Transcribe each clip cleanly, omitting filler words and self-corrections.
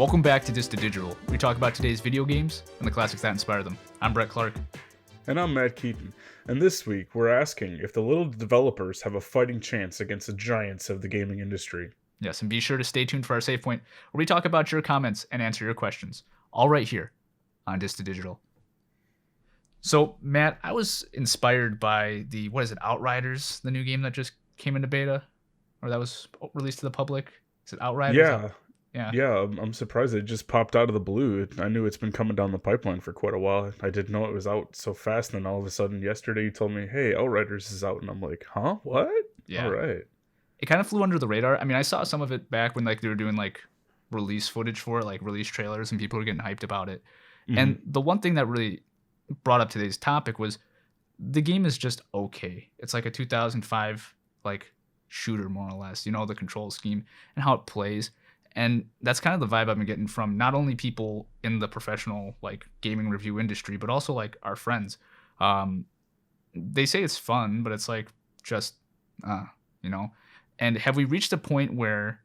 Welcome back to Dista Digital. We talk about today's video games and the classics that inspire them. I'm Brett Clark. And I'm Matt Keaton, and this week we're asking if the little developers have a fighting chance against the giants of the gaming industry. Yes, and be sure to stay tuned for our save point where we talk about your comments and answer your questions. All right here on Dista Digital. So, Matt, I was inspired by the, Outriders, the new game that just came into beta, or that was released to the public. Is it Outriders? Yeah, I'm surprised it just popped out of the blue. I knew it's been coming down the pipeline for quite a while. I didn't know it was out so fast, and then all of a sudden yesterday you told me, hey, Outriders is out, and I'm like, huh? What? Yeah. All right. It kind of flew under the radar. I mean, I saw some of it back when they were doing release footage for it, release trailers, and people were getting hyped about it. Mm-hmm. And the one thing that really brought up today's topic was the game is just okay. It's like a 2005 shooter, more or less, the control scheme and how it plays. And that's kind of the vibe I've been getting from not only people in the professional gaming review industry, but also our friends. They say it's fun, but it's just And have we reached a point where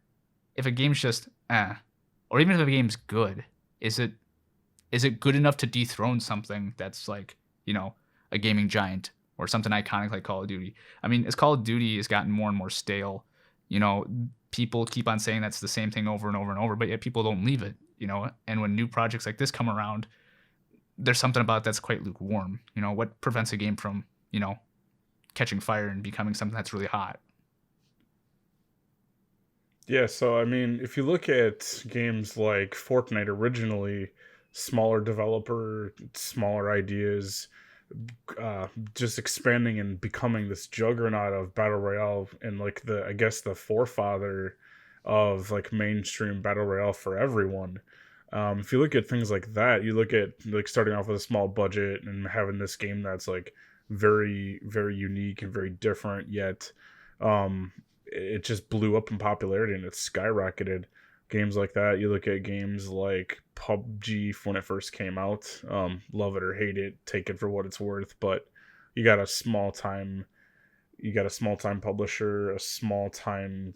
if a game's just or even if a game's good, is it good enough to dethrone something that's a gaming giant or something iconic like Call of Duty? I mean, as Call of Duty has gotten more and more stale, people keep on saying that's the same thing over and over and over, but yet people don't leave it, And when new projects like this come around, there's something about that's quite lukewarm. What prevents a game from, catching fire and becoming something that's really hot? Yeah, so I mean, if you look at games like Fortnite, originally smaller developer, smaller ideas, just expanding and becoming this juggernaut of battle royale and the forefather of mainstream battle royale for everyone. If you look at things like that, you look at starting off with a small budget and having this game that's very, very unique and very different, yet it just blew up in popularity and it skyrocketed. Games like that, you look at games like PUBG when it first came out, love it or hate it, take it for what it's worth, but you got a small time publisher, a small time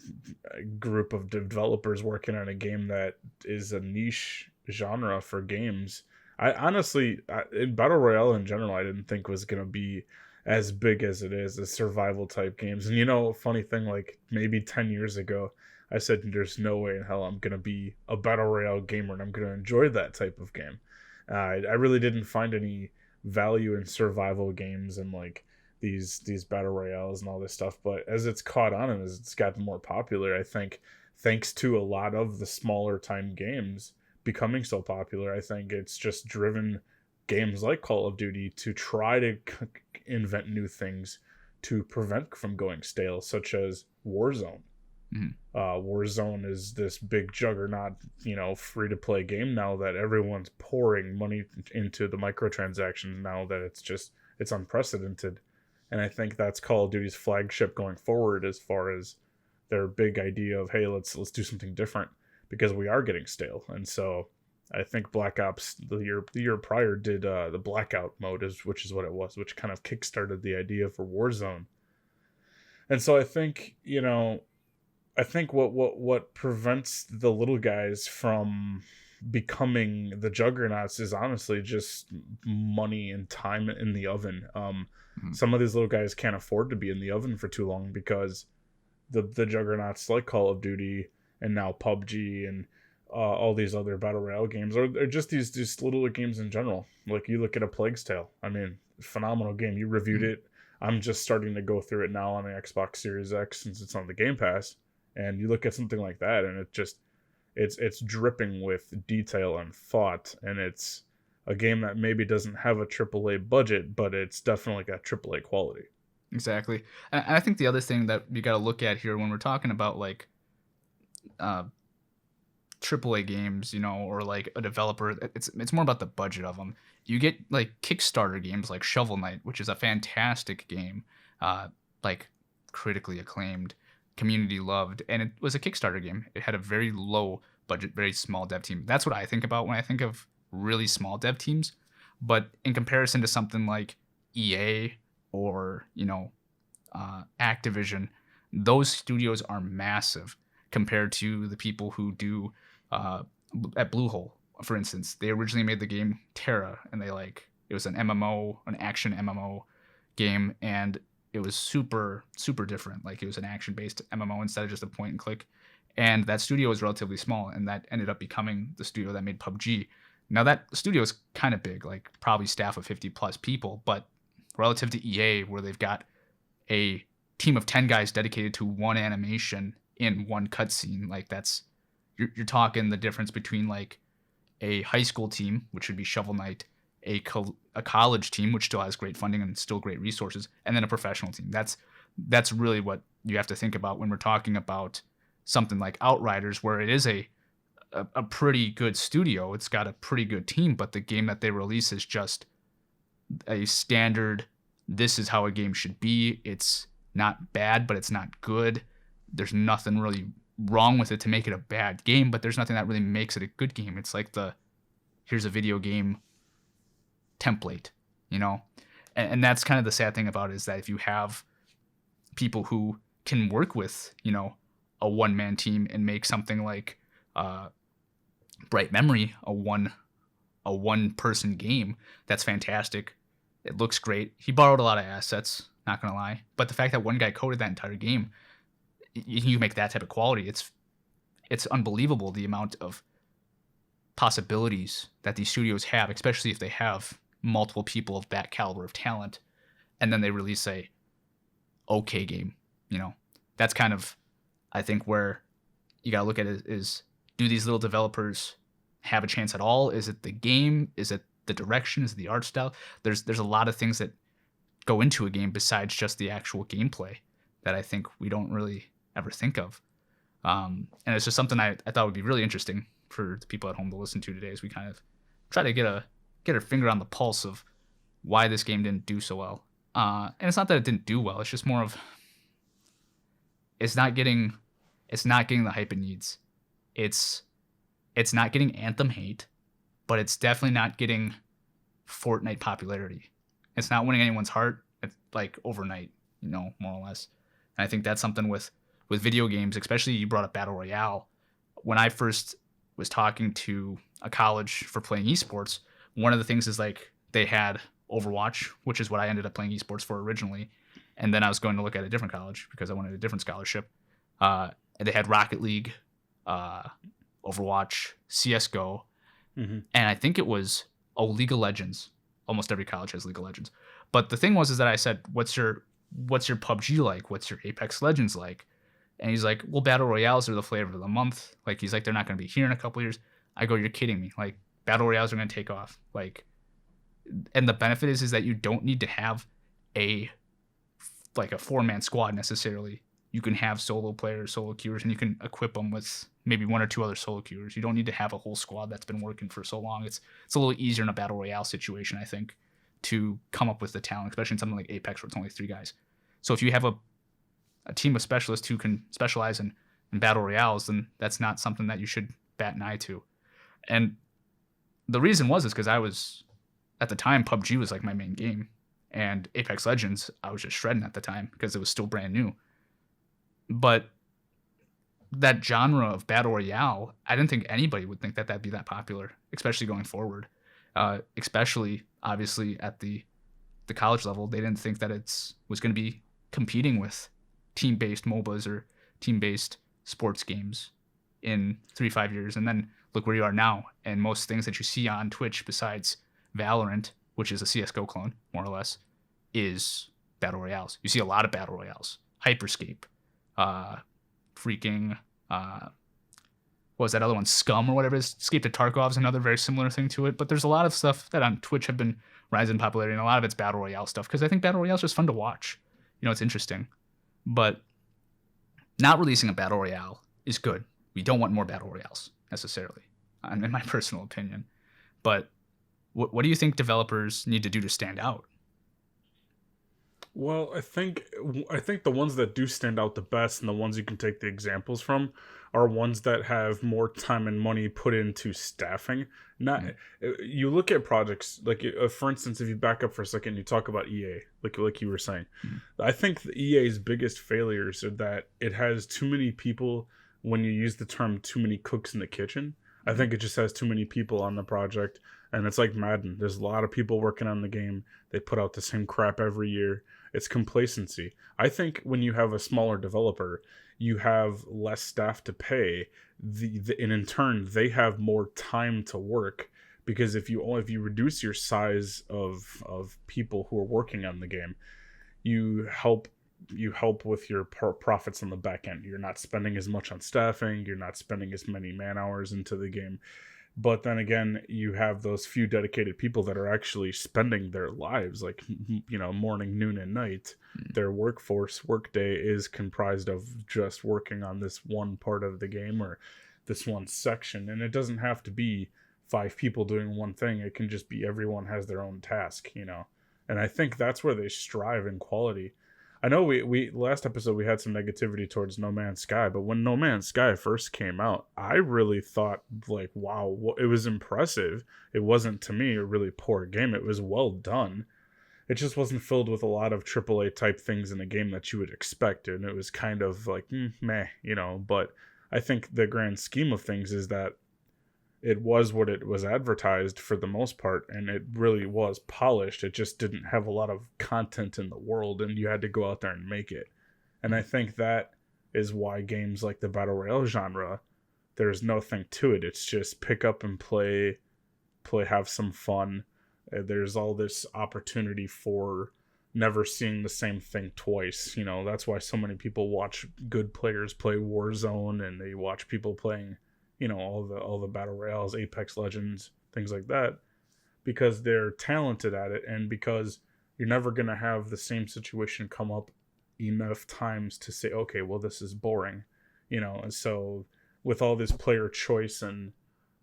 group of developers working on a game that is a niche genre for games. I honestly, in Battle Royale in general, I didn't think was going to be as big as it is, as survival type games. And funny thing, maybe 10 years ago, I said, there's no way in hell I'm going to be a Battle Royale gamer and I'm going to enjoy that type of game. I really didn't find any value in survival games and these Battle Royales and all this stuff. But as it's caught on and as it's gotten more popular, I think thanks to a lot of the smaller time games becoming so popular, I think it's just driven games like Call of Duty to try to invent new things to prevent from going stale, such as Warzone. Mm-hmm. Warzone is this big juggernaut, free to play game now that everyone's pouring money into the microtransactions now that it's unprecedented. And I think that's Call of Duty's flagship going forward as far as their big idea of, hey, let's do something different because we are getting stale. And so I think Black Ops the year prior did the Blackout mode, which is what it was, which kind of kickstarted the idea for Warzone. And so I think, what prevents the little guys from becoming the juggernauts is honestly just money and time in the oven. Some of these little guys can't afford to be in the oven for too long because the juggernauts like Call of Duty and now PUBG and all these other battle royale games are just these little games in general. You look at A Plague's Tale. I mean, phenomenal game. You reviewed it. I'm just starting to go through it now on the Xbox Series X since it's on the Game Pass. And you look at something like that, and it's dripping with detail and thought, and it's a game that maybe doesn't have a AAA budget, but it's definitely got AAA quality. Exactly. And I think the other thing that you got to look at here when we're talking about AAA games, or a developer, it's more about the budget of them. You get Kickstarter games like Shovel Knight, which is a fantastic game, critically acclaimed, community loved, and it was a Kickstarter game. It had a very low budget, very small dev team. That's what I think about when I think of really small dev teams. But in comparison to something like EA or Activision, those studios are massive compared to the people who do at Bluehole, for instance. They originally made the game Terra, and it was an MMO, an action MMO game, and it was super super different. Like it was an action based MMO instead of just a point and click. And that studio was relatively small, and that ended up becoming the studio that made PUBG. Now that studio is kind of big, like probably staff of 50 plus people, but relative to EA, where they've got a team of 10 guys dedicated to one animation in one cutscene, like you're talking the difference between like a high school team, which would be Shovel Knight, a college team, which still has great funding and still great resources, and then a professional team. That's really what you have to think about when we're talking about something like Outriders, where it is a pretty good studio. It's got a pretty good team, but the game that they release is just a standard. This is how a game should be. It's not bad, but it's not good. There's nothing really wrong with it to make it a bad game, but there's nothing that really makes it a good game. It's like here's a video game template, you know? And that's kind of the sad thing about it, is that if you have people who can work with, a one-man team and make something like Bright Memory, a one-person game, that's fantastic. It looks great. He borrowed a lot of assets, not gonna lie, but the fact that one guy coded that entire game, you make that type of quality, it's unbelievable, the amount of possibilities that these studios have, especially if they have multiple people of that caliber of talent, and then they release a okay game. That's kind of, I think, where you gotta look at it is, do these little developers have a chance at all? Is it the game? Is it the direction? Is it the art style? There's a lot of things that go into a game besides just the actual gameplay that I think we don't really ever think of. And it's just something I thought would be really interesting for the people at home to listen to today, as we kind of try to get a finger on the pulse of why this game didn't do so well. And it's not that it didn't do well. It's just more of, it's not getting the hype it needs. It's not getting Anthem hate, but it's definitely not getting Fortnite popularity. It's not winning anyone's heart, like overnight, more or less. And I think that's something with video games, especially you brought up Battle Royale. When I first was talking to a college for playing esports, one of the things is like they had Overwatch, which is what I ended up playing esports for originally. And then I was going to look at a different college because I wanted a different scholarship. And they had Rocket League, Overwatch, CSGO, and I think it was League of Legends. Almost every college has League of Legends. But the thing is that I said, what's your PUBG like? What's your Apex Legends like? And he's like, well, Battle Royales are the flavor of the month. Like, he's like, they're not going to be here in a couple years. I go, you're kidding me. Like, Battle Royales are going to take off. Like, and the benefit is that you don't need to have a 4-man squad necessarily. You can have solo players, solo queuers, and you can equip them with maybe one or two other solo queuers. You don't need to have a whole squad that's been working for so long. It's a little easier in a Battle Royale situation, I think, to come up with the talent, especially in something like Apex where it's only 3 guys. So if you have a team of specialists who can specialize in Battle Royales, then that's not something that you should bat an eye to. And the reason is because I was, at the time, PUBG was like my main game. And Apex Legends, I was just shredding at the time because it was still brand new. But that genre of Battle Royale, I didn't think anybody would think that that'd be that popular, especially going forward. Especially, obviously, at the college level, they didn't think that it was going to be competing with team-based MOBAs or team-based sports games in 3-5 years. And then look where you are now. And most things that you see on Twitch, besides Valorant, which is a CSGO clone, more or less, is Battle Royales. You see a lot of Battle Royales. Hyperscape. What was that other one? Scum or whatever it is. Escape to Tarkov's another very similar thing to it. But there's a lot of stuff that on Twitch have been rising in popularity, and a lot of it's Battle Royale stuff, because I think Battle Royale is just fun to watch. It's interesting. But not releasing a Battle Royale is good. We don't want more Battle Royales, necessarily, in my personal opinion. But what do you think developers need to do to stand out? Well, I think the ones that do stand out the best, and the ones you can take the examples from, are ones that have more time and money put into staffing. Not You look at projects like, for instance, if you back up for a second, you talk about EA, like you were saying. I think the EA's biggest failures are that it has too many people. When you use the term "too many cooks in the kitchen," I think it just has too many people on the project, and it's like Madden. There's a lot of people working on the game. They put out the same crap every year. It's complacency. I think when you have a smaller developer, you have less staff to pay. And in turn, they have more time to work, because if you reduce your size of people who are working on the game, you help with your profits on the back end. You're not spending as much on staffing. You're not spending as many man hours into the game. But then again, you have those few dedicated people that are actually spending their lives, like, morning, noon, and night. Their workday is comprised of just working on this one part of the game or this one section. And it doesn't have to be 5 people doing one thing. It can just be everyone has their own task, And I think that's where they strive in quality. I know we last episode we had some negativity towards No Man's Sky, but when No Man's Sky first came out, I really thought, like, wow, it was impressive. It wasn't, to me, a really poor game. It was well done. It just wasn't filled with a lot of AAA type things in a game that you would expect, and it was kind of like, meh, But I think the grand scheme of things is that it was what it was advertised for the most part, and it really was polished. It just didn't have a lot of content in the world, and you had to go out there and make it. And I think that is why games like the Battle Royale genre, there's nothing to it. It's just pick up and play, have some fun. There's all this opportunity for never seeing the same thing twice. That's why so many people watch good players play Warzone, and they watch people playing all the battle royales, Apex Legends, things like that, because they're talented at it, and because you're never going to have the same situation come up enough times to say, okay, well, this is boring, And so with all this player choice and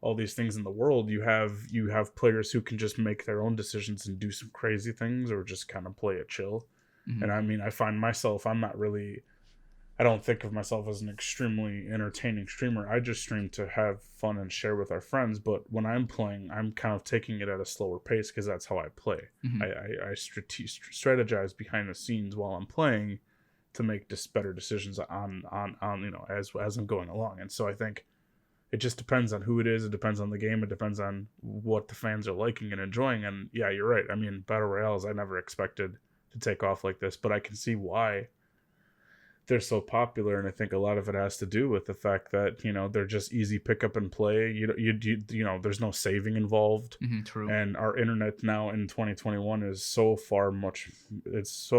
all these things in the world, you have players who can just make their own decisions and do some crazy things, or just kind of play it chill. Mm-hmm. And I mean, I find myself, I don't think of myself as an extremely entertaining streamer. I just stream to have fun and share with our friends. But when I'm playing, I'm kind of taking it at a slower pace, because that's how I play. Mm-hmm. I strategize behind the scenes while I'm playing to make better decisions on as I'm going along. And so I think it just depends on who it is. It depends on the game. It depends on what the fans are liking and enjoying. And yeah, you're right. I mean, Battle Royales, I never expected to take off like this, but I can see why they're so popular, and I think a lot of it has to do with the fact that they're just easy pick up and play. There's no saving involved. Mm-hmm, true. And our internet now in 2021 is so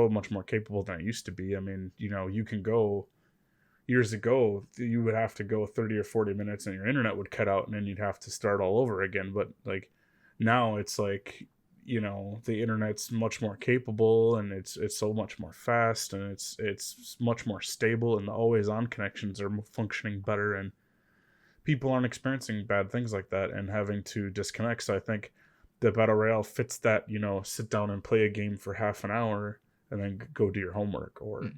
much more capable than it used to be. I mean, you can go years ago, you would have to go 30 or 40 minutes and your internet would cut out, and then you'd have to start all over again. But like now, it's like, the internet's much more capable, and it's so much more fast, and it's much more stable, and the always on connections are functioning better, and people aren't experiencing bad things like that and having to disconnect. So I think the Battle Royale fits that, sit down and play a game for half an hour and then go do your homework, or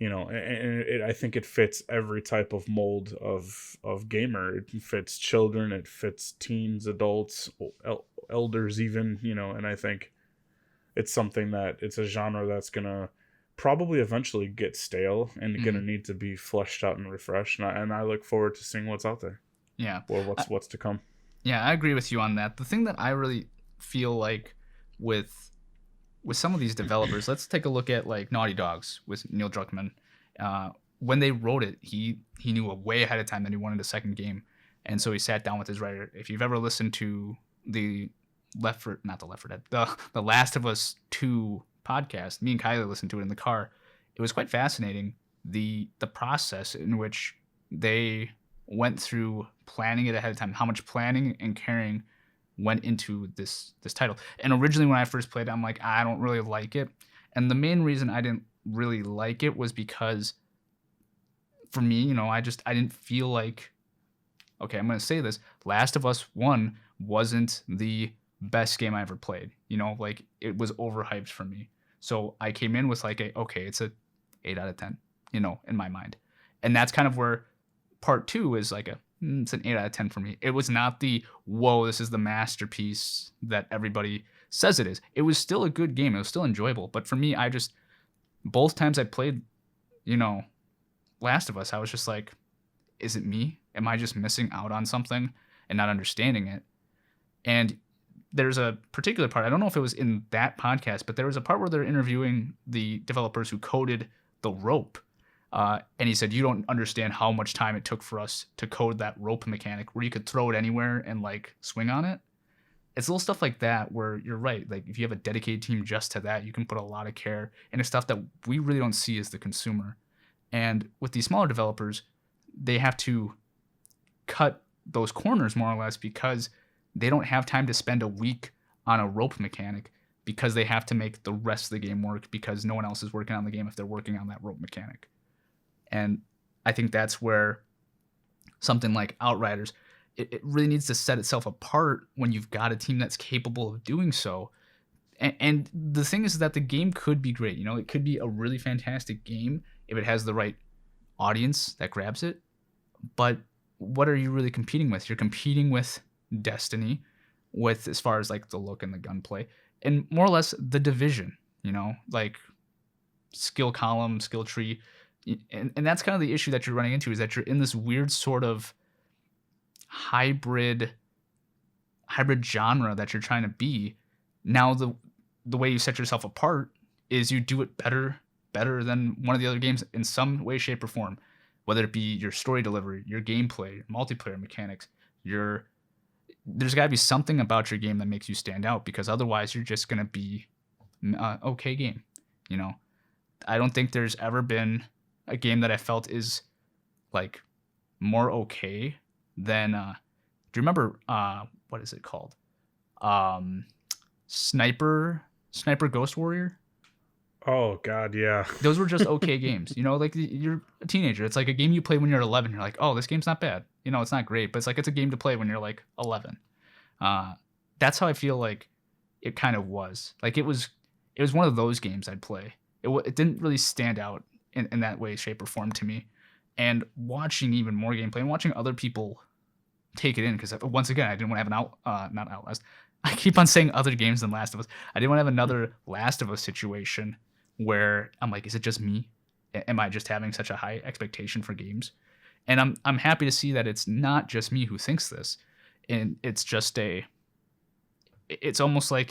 I think it fits every type of mold of gamer. It fits children, it fits teens, adults, elders even, and I think it's something that it's a genre that's gonna probably eventually get stale and gonna need to be fleshed out and refreshed, and I look forward to seeing what's out there. Yeah. Or what's to come. Yeah, I agree with you on that. The thing that I really feel like with some of these developers, let's take a look at like Naughty Dogs with Neil Druckmann. When they wrote it, he knew way ahead of time that he wanted a second game, and so he sat down with his writer. If you've ever listened to the the Last of Us 2 podcast, me and Kylie listened to it in the car. It was quite fascinating, the process in which they went through planning it ahead of time, how much planning and caring went into this title. And originally when I first played it, I'm like, I don't really like it. And the main reason I didn't really like it was because for me, I didn't feel like, okay, I'm going to say this, Last of Us 1 wasn't the best game I ever played. Like it was overhyped for me. So I came in with like it's a 8 out of 10, in my mind. And that's kind of where part 2 is like it's an 8 out of 10 for me. It was not the, whoa, this is the masterpiece that everybody says it is. It was still a good game. It was still enjoyable. But for me, both times I played, Last of Us, I was just like, is it me? Am I just missing out on something? and not understanding it. And there's a particular part, I don't know if it was in that podcast, but there was a part where they're interviewing the developers who coded the rope. And he said, you don't understand how much time it took for us to code that rope mechanic where you could throw it anywhere and like swing on it. It's little stuff like that where you're right. Like if you have a dedicated team just to that, you can put a lot of care into stuff that we really don't see as the consumer. And with these smaller developers, they have to cut those corners more or less because they don't have time to spend a week on a rope mechanic because they have to make the rest of the game work because no one else is working on the game if they're working on that rope mechanic. And I think that's where something like Outriders, it really needs to set itself apart when you've got a team that's capable of doing so. And the thing is that the game could be great. You know, it could be a really fantastic game if it has the right audience that grabs it. But what are you really competing with? You're competing with Destiny, with as far as like the look and the gunplay, and more or less the Division, you know, like skill column, skill tree. And that's kind of the issue that you're running into, is that you're in this weird sort of hybrid genre that you're trying to be. Now the way you set yourself apart is you do it better than one of the other games in some way, shape, or form, whether it be your story delivery, your gameplay, multiplayer mechanics. There's got to be something about your game that makes you stand out, because otherwise you're just going to be okay game. You know, I don't think there's ever been a game that I felt is like more okay than do you remember what is it called? Sniper Ghost Warrior? Oh god, yeah. Those were just okay games. You know, like you're a teenager. It's like a game you play when you're 11. You're like, oh, this game's not bad. You know, it's not great, but it's like it's a game to play when you're like 11. That's how I feel like it kind of was. Like it was one of those games I'd play. It didn't really stand out in that way, shape, or form to me. And watching even more gameplay and watching other people take it in, because once again, I didn't want to have not Outlast. I keep on saying other games than Last of Us. I didn't want to have another Last of Us situation where I'm like, is it just me? Am I just having such a high expectation for games? And I'm happy to see that it's not just me who thinks this. And it's just it's almost like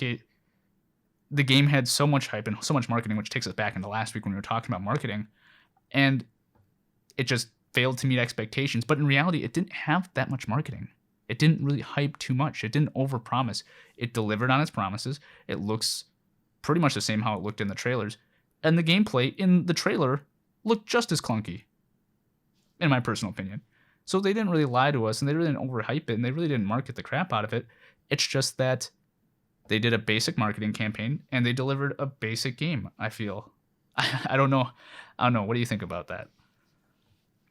the game had so much hype and so much marketing, which takes us back into last week when we were talking about marketing, and it just failed to meet expectations. But in reality, it didn't have that much marketing. It didn't really hype too much. It didn't overpromise. It delivered on its promises. It looks pretty much the same how it looked in the trailers. And the gameplay in the trailer looked just as clunky, in my personal opinion. So they didn't really lie to us, and they really didn't overhype it, and they really didn't market the crap out of it. It's just that they did a basic marketing campaign, and they delivered a basic game, I feel. I don't know. What do you think about that?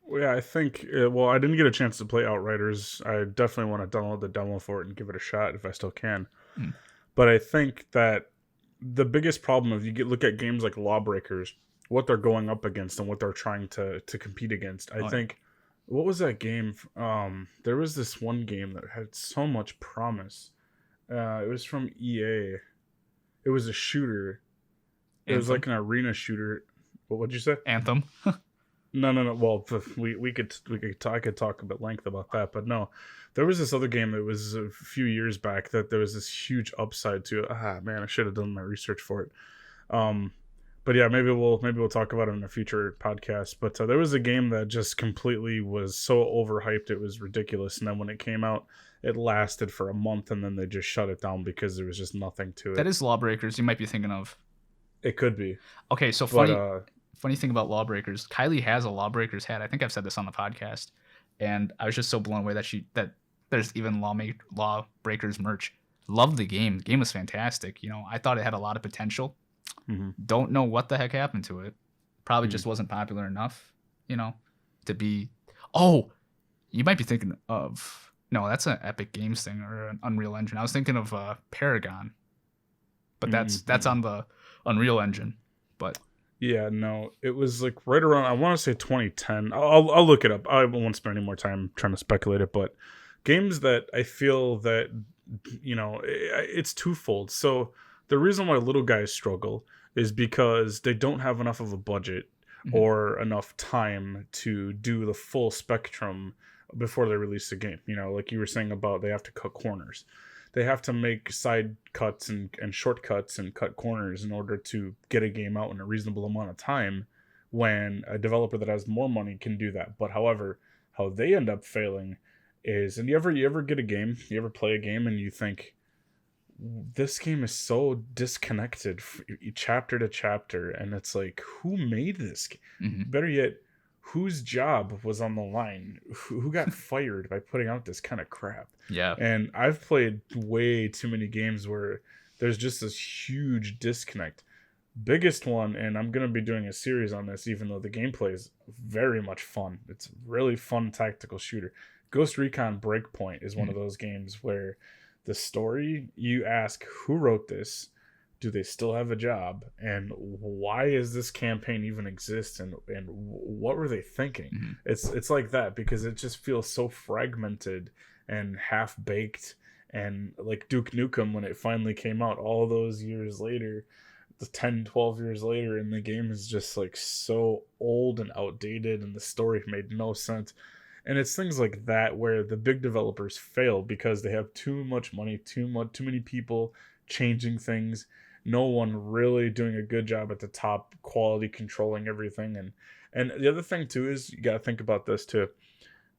Well, yeah, I think, I didn't get a chance to play Outriders. I definitely want to download the demo for it and give it a shot if I still can. But I think that the biggest problem, if you look at games like Lawbreakers, what they're going up against and what they're trying to compete against, I think, what was that game? There was this one game that had so much promise. It was from EA. It was a shooter. It was like an arena shooter. What'd you say? Anthem. No. Well, I could talk a bit length about that, but no, there was this other game that was a few years back that there was this huge upside to it. Man, I should have done my research for it. But yeah, maybe we'll talk about it in a future podcast. But there was a game that just completely was so overhyped it was ridiculous, and then when it came out, it lasted for a month, and then they just shut it down because there was just nothing to it. That is Lawbreakers. You might be thinking of. It could be. Okay, so funny thing about Lawbreakers, Kylie has a Lawbreakers hat. I think I've said this on the podcast, and I was just so blown away that there's even Lawbreakers merch. Loved the game. The game was fantastic. You know, I thought it had a lot of potential. Mm-hmm. Don't know what the heck happened to it. Probably just wasn't popular enough, you know, to be. Oh, you might be thinking of. No, that's an Epic Games thing or an Unreal Engine. I was thinking of Paragon, but that's on the Unreal Engine. But yeah, no, it was like right around, I want to say 2010. I'll look it up. I won't spend any more time trying to speculate it, but games that I feel that, you know, it's twofold. So the reason why little guys struggle is because they don't have enough of a budget or enough time to do the full spectrum before they release the game. You know, like you were saying about they have to cut corners. They have to make side cuts and shortcuts and cut corners in order to get a game out in a reasonable amount of time, when a developer that has more money can do that. But however, how they end up failing is, and you ever get a game, you ever play a game and you think, this game is so disconnected chapter to chapter, and it's like, who made this game? Hmm. Better yet, whose job was on the line? Who got fired by putting out this kind of crap? Yeah. And I've played way too many games where there's just this huge disconnect. Biggest one, and I'm going to be doing a series on this, even though the gameplay is very much fun. It's a really fun tactical shooter. Ghost Recon Breakpoint is one of those games where the story, you ask who wrote this, do they still have a job, and why is this campaign even exist, and what were they thinking? Hmm. It's like that, because it just feels so fragmented and half baked. And like Duke Nukem, when it finally came out all those years later, the 10-12 years later, and the game is just like so old and outdated, and the story made no sense. And it's things like that where the big developers fail because they have too much money, too many people changing things, no one really doing a good job at the top, quality controlling everything. And the other thing too is, you got to think about this too.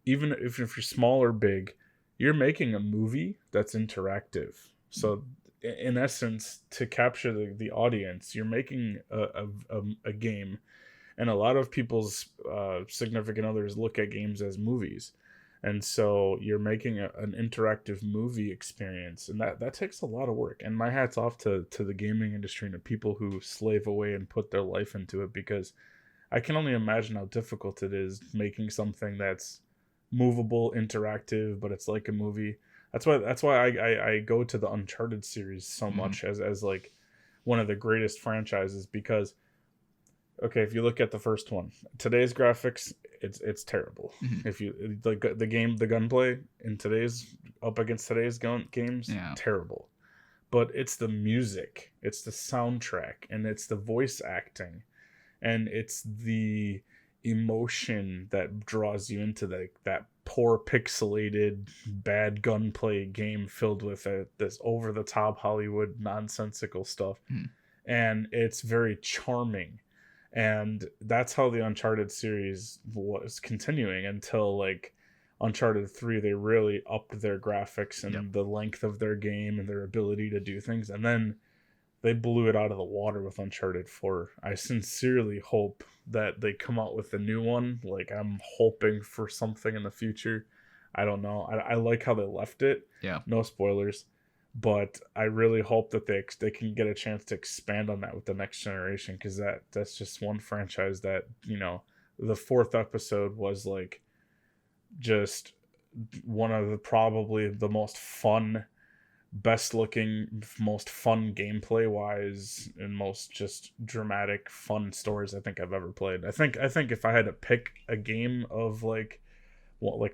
Even if you're small or big, you're making a movie that's interactive. So in essence, to capture the audience, you're making a game. And a lot of people's significant others look at games as movies. And so you're making an interactive movie experience. And that takes a lot of work. And my hat's off to the gaming industry and the people who slave away and put their life into it, because I can only imagine how difficult it is making something that's movable, interactive, but it's like a movie. That's why I go to the Uncharted series so much as like one of the greatest franchises, because okay, if you look at the first one, today's graphics, it's terrible. Mm-hmm. If you the gunplay in today's up against today's games, terrible. But it's the music, it's the soundtrack, and it's the voice acting, and it's the emotion that draws you into that poor pixelated bad gunplay game filled with this over the top Hollywood nonsensical stuff. And it's very charming. And that's how the Uncharted series was continuing until like Uncharted 3, they really upped their graphics and the length of their game and their ability to do things. And then they blew it out of the water with Uncharted 4. I sincerely hope that they come out with a new one. Like, I'm hoping for something in the future. I don't know. I like how they left it. Yeah. No spoilers. But I really hope that they can get a chance to expand on that with the next generation, because that's just one franchise that, you know, the fourth episode was like just one of the probably the most fun, best looking, most fun gameplay wise, and most just dramatic fun stories I think I've ever played. I think if I had to pick a game of like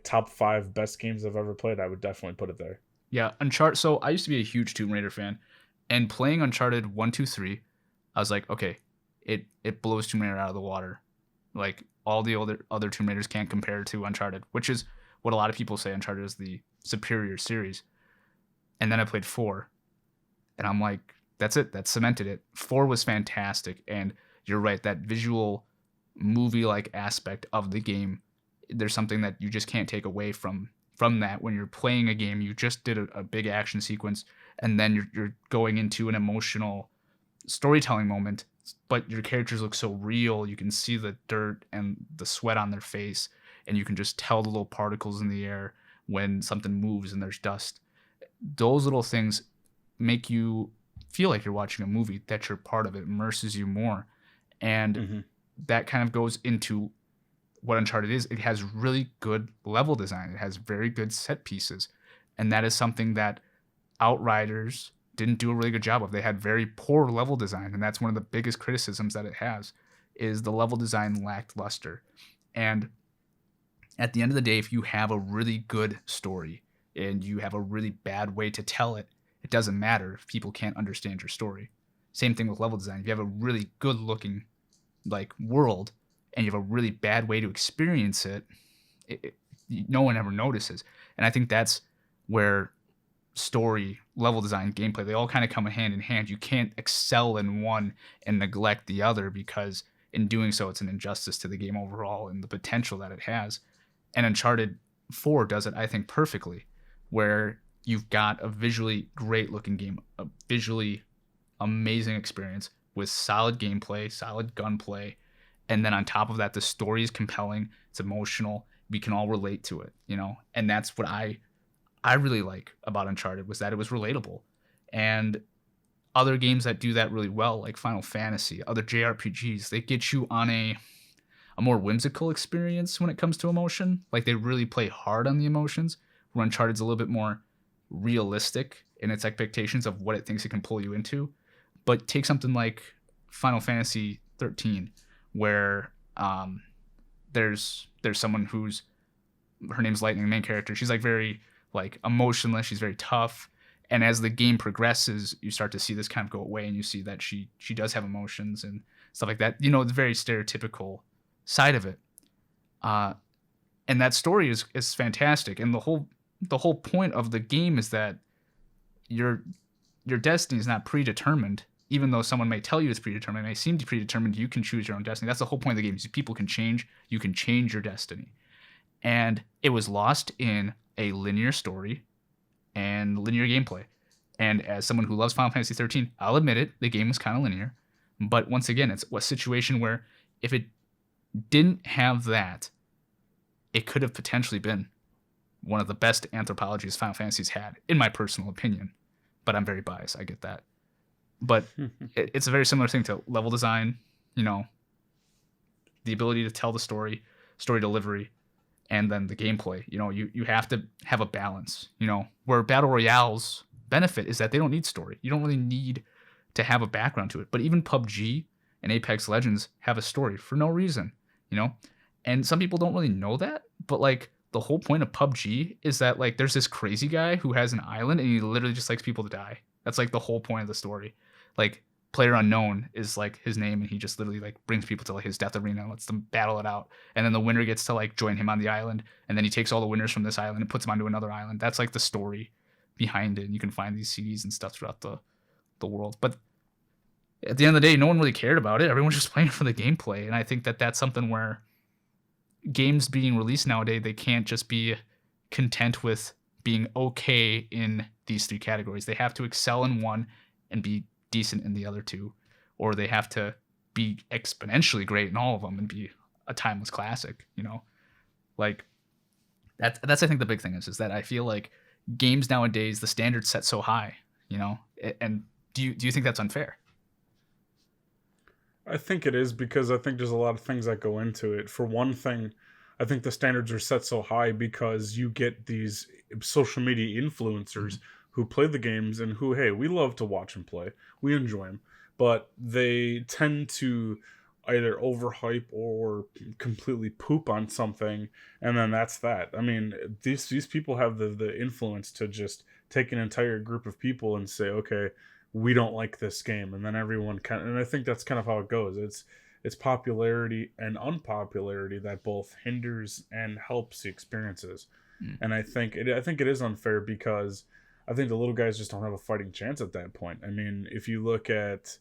top 5 best games I've ever played, I would definitely put it there. Yeah, Uncharted. So I used to be a huge Tomb Raider fan, and playing Uncharted 1, 2, 3, I was like, okay, it blows Tomb Raider out of the water. Like, all the other Tomb Raiders can't compare to Uncharted, which is what a lot of people say Uncharted is the superior series. And then I played 4, and I'm like, that's it. That cemented it. 4 was fantastic, and you're right, that visual movie-like aspect of the game, there's something that you just can't take away from that. When you're playing a game, you just did a big action sequence, and then you're going into an emotional storytelling moment, but your characters look so real. You can see the dirt and the sweat on their face, and you can just tell the little particles in the air when something moves and there's dust. Those little things make you feel like you're watching a movie, that you're part of it, immerses you more. And that kind of goes into what Uncharted is. It has really good level design. It has very good set pieces. And that is something that Outriders didn't do a really good job of. They had very poor level design, and that's one of the biggest criticisms that it has, is the level design lacked luster. And at the end of the day, if you have a really good story and you have a really bad way to tell it, it doesn't matter if people can't understand your story. Same thing with level design. If you have a really good looking like world and you have a really bad way to experience it, no one ever notices. And I think that's where story, level design, gameplay, they all kind of come hand in hand. You can't excel in one and neglect the other, because in doing so, it's an injustice to the game overall and the potential that it has. And Uncharted 4 does it, I think, perfectly, where you've got a visually great looking game, a visually amazing experience with solid gameplay, solid gunplay, and then on top of that, the story is compelling, it's emotional, we can all relate to it, you know? And that's what I really like about Uncharted, was that it was relatable. And other games that do that really well, like Final Fantasy, other JRPGs, they get you on a more whimsical experience when it comes to emotion. Like they really play hard on the emotions, where Uncharted's a little bit more realistic in its expectations of what it thinks it can pull you into. But take something like Final Fantasy 13, where there's someone who's, her name's Lightning, the main character. She's like very like emotionless. She's very tough. And as the game progresses, you start to see this kind of go away, and you see that she does have emotions and stuff like that. You know, the very stereotypical side of it. And that story is fantastic. And the whole point of the game is that your destiny is not predetermined. Even though someone may tell you it's predetermined, it may seem predetermined, you can choose your own destiny. That's the whole point of the game. Is people can change. You can change your destiny. And it was lost in a linear story and linear gameplay. And as someone who loves Final Fantasy 13, I'll admit it, the game was kind of linear. But once again, it's a situation where if it didn't have that, it could have potentially been one of the best anthropologies Final Fantasy's had, in my personal opinion. But I'm very biased, I get that. But it's a very similar thing to level design, you know, the ability to tell the story delivery, and then the gameplay. You know, you have to have a balance, you know, where Battle Royales benefit is that they don't need story. You don't really need to have a background to it. But even PUBG and Apex Legends have a story for no reason, you know? And some people don't really know that, but like the whole point of PUBG is that like there's this crazy guy who has an island and he literally just likes people to die. That's like the whole point of the story. Like Player Unknown is like his name, and he just literally like brings people to like his death arena and lets them battle it out. And then the winner gets to like join him on the island, and then he takes all the winners from this island and puts them onto another island. That's like the story behind it. And you can find these CDs and stuff throughout the world. But at the end of the day, no one really cared about it. Everyone's just playing for the gameplay. And I think that that's something where games being released nowadays, they can't just be content with being okay in these three categories. They have to excel in one and be decent in the other two, or they have to be exponentially great in all of them and be a timeless classic, you know? Like that's I think the big thing is that I feel like games nowadays, the standard's set so high, you know? And do you think that's unfair? I think it is, because I think there's a lot of things that go into it. For one thing, I think the standards are set so high because you get these social media influencers who play the games and who, hey, we love to watch and play. We enjoy them. But they tend to either overhype or completely poop on something, and then that's that. I mean, these people have the influence to just take an entire group of people and say, okay, we don't like this game, and then everyone and I think that's kind of how it goes. It's popularity and unpopularity that both hinders and helps the experiences. And I think it is unfair, because I think the little guys just don't have a fighting chance at that point. I mean, if you look at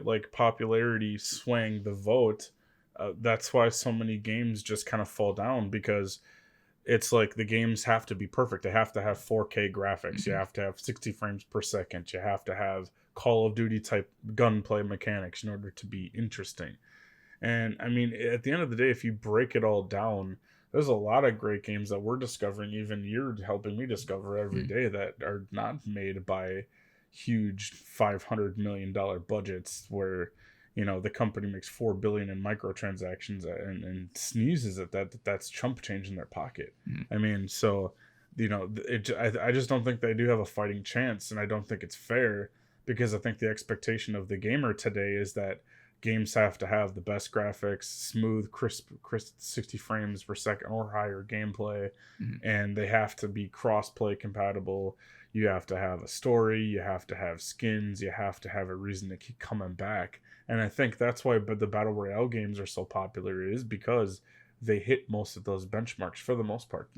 like popularity swaying the vote, that's why so many games just kind of fall down, because it's like the games have to be perfect. They have to have 4K graphics. You have to have 60 frames per second. You have to have Call of Duty type gunplay mechanics in order to be interesting. And I mean, at the end of the day, if you break it all down, there's a lot of great games that we're discovering, even you're helping me discover every day, that are not made by huge $500 million budgets where, you know, the company makes $4 billion in microtransactions and sneezes at that's chump change in their pocket. I mean, so, you know, I just don't think they do have a fighting chance, and I don't think it's fair, because I think the expectation of the gamer today is that games have to have the best graphics, smooth, crisp 60 frames per second or higher gameplay, and they have to be cross-play compatible. You have to have a story, you have to have skins, you have to have a reason to keep coming back. And I think that's why the Battle Royale games are so popular, is because they hit most of those benchmarks for the most part.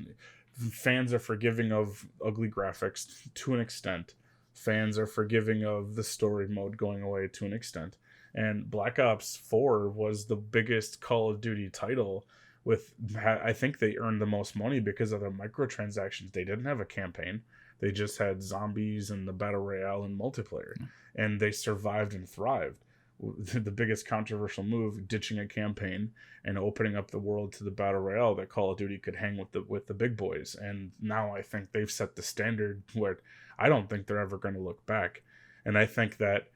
Fans are forgiving of ugly graphics to an extent. Fans are forgiving of the story mode going away to an extent. And Black Ops 4 was the biggest Call of Duty title with, I think they earned the most money because of the microtransactions. They didn't have a campaign. They just had zombies and the battle royale and multiplayer, and they survived and thrived. The biggest controversial move, ditching a campaign and opening up the world to the battle royale, that Call of Duty could hang with the big boys. And now I think they've set the standard where I don't think they're ever going to look back. And I think that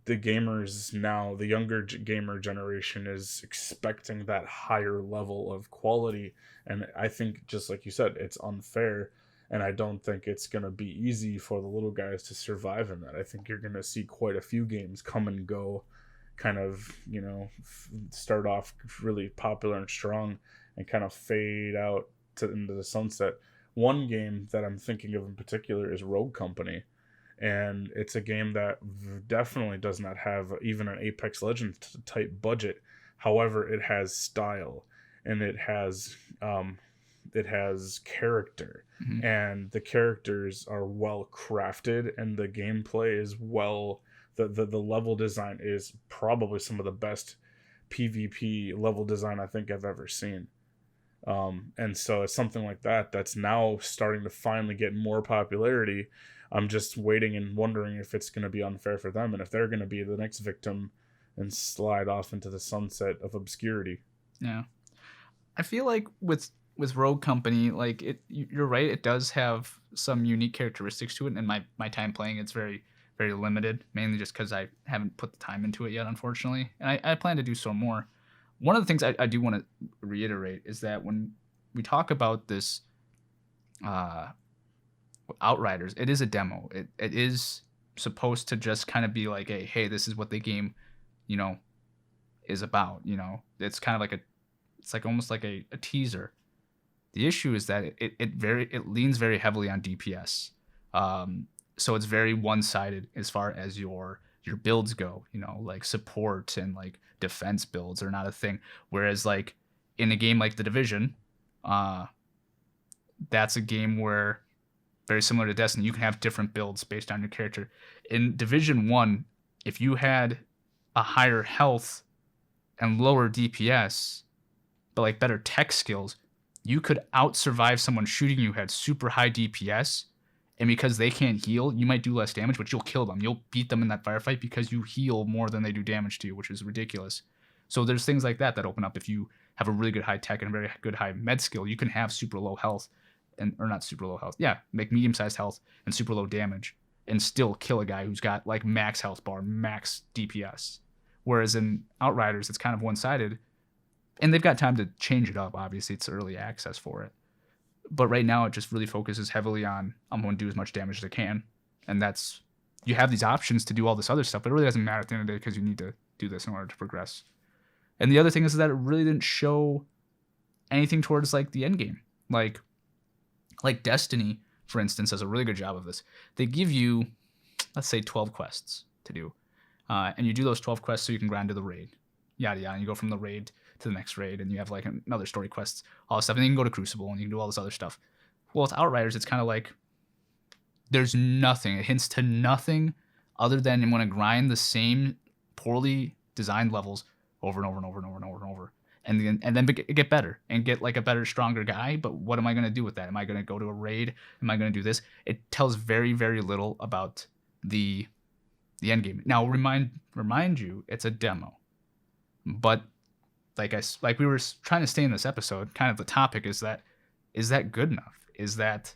the gamers now, the younger gamer generation, is expecting that higher level of quality. And I think, just like you said, it's unfair. And I don't think it's going to be easy for the little guys to survive in that. I think you're going to see quite a few games come and go, kind of, start off really popular and strong and kind of fade out into the sunset. One game that I'm thinking of in particular is Rogue Company. And it's a game that definitely does not have even an Apex Legends type budget. However, it has style, and it has character, and the characters are well crafted, and the gameplay is well. The level design is probably some of the best PvP level design I think I've ever seen. And so it's something like that that's now starting to finally get more popularity. I'm just waiting and wondering if it's going to be unfair for them, and if they're going to be the next victim and slide off into the sunset of obscurity. Yeah, I feel like with Rogue Company, like you're right, it does have some unique characteristics to it, and my time playing it's very, very limited, mainly just because I haven't put the time into it yet, unfortunately, and I plan to do so more. One of the things I do want to reiterate is that when we talk about this Outriders, it is a demo. It is supposed to just kind of be like a, hey, this is what the game, is about. It's kind of like it's like almost like a teaser. The issue is that it leans very heavily on DPS. So it's very one-sided as far as your builds go, like support and like defense builds are not a thing. Whereas like in a game like The Division, that's a game where, very similar to Destiny, you can have different builds based on your character. In Division 1, if you had a higher health and lower DPS, but like better tech skills, you could out-survive someone shooting you who had super high DPS, and because they can't heal, you might do less damage, but you'll kill them. You'll beat them in that firefight because you heal more than they do damage to you, which is ridiculous. So there's things like that open up. If you have a really good high tech and a very good high med skill, you can have super low health, or not super low health. Yeah, make medium-sized health and super low damage, and still kill a guy who's got like max health bar, max DPS. Whereas in Outriders, it's kind of one-sided, and they've got time to change it up. Obviously, it's early access for it. But right now, it just really focuses heavily on, I'm going to do as much damage as I can. And that's, you have these options to do all this other stuff, but it really doesn't matter at the end of the day because you need to do this in order to progress. And the other thing is that it really didn't show anything towards like the end game. Like Destiny, for instance, does a really good job of this. They give you, let's say, 12 quests to do. And you do those 12 quests so you can grind to the raid. Yada, yada. And you go from the raid to the next raid, and you have like another story quests, all this stuff, and then you can go to Crucible and you can do all this other stuff. Well, with Outriders, it's kind of like there's nothing. It hints to nothing other than I'm going to grind the same poorly designed levels over and over and over and over and over and over, and then get better and get like a better, stronger guy. But what am I going to do with that? Am I going to go to a raid? Am I going to do this? It tells very, very little about the end game. Now, remind you, it's a demo, but like we were trying to stay in this episode, kind of the topic is that good enough? Is that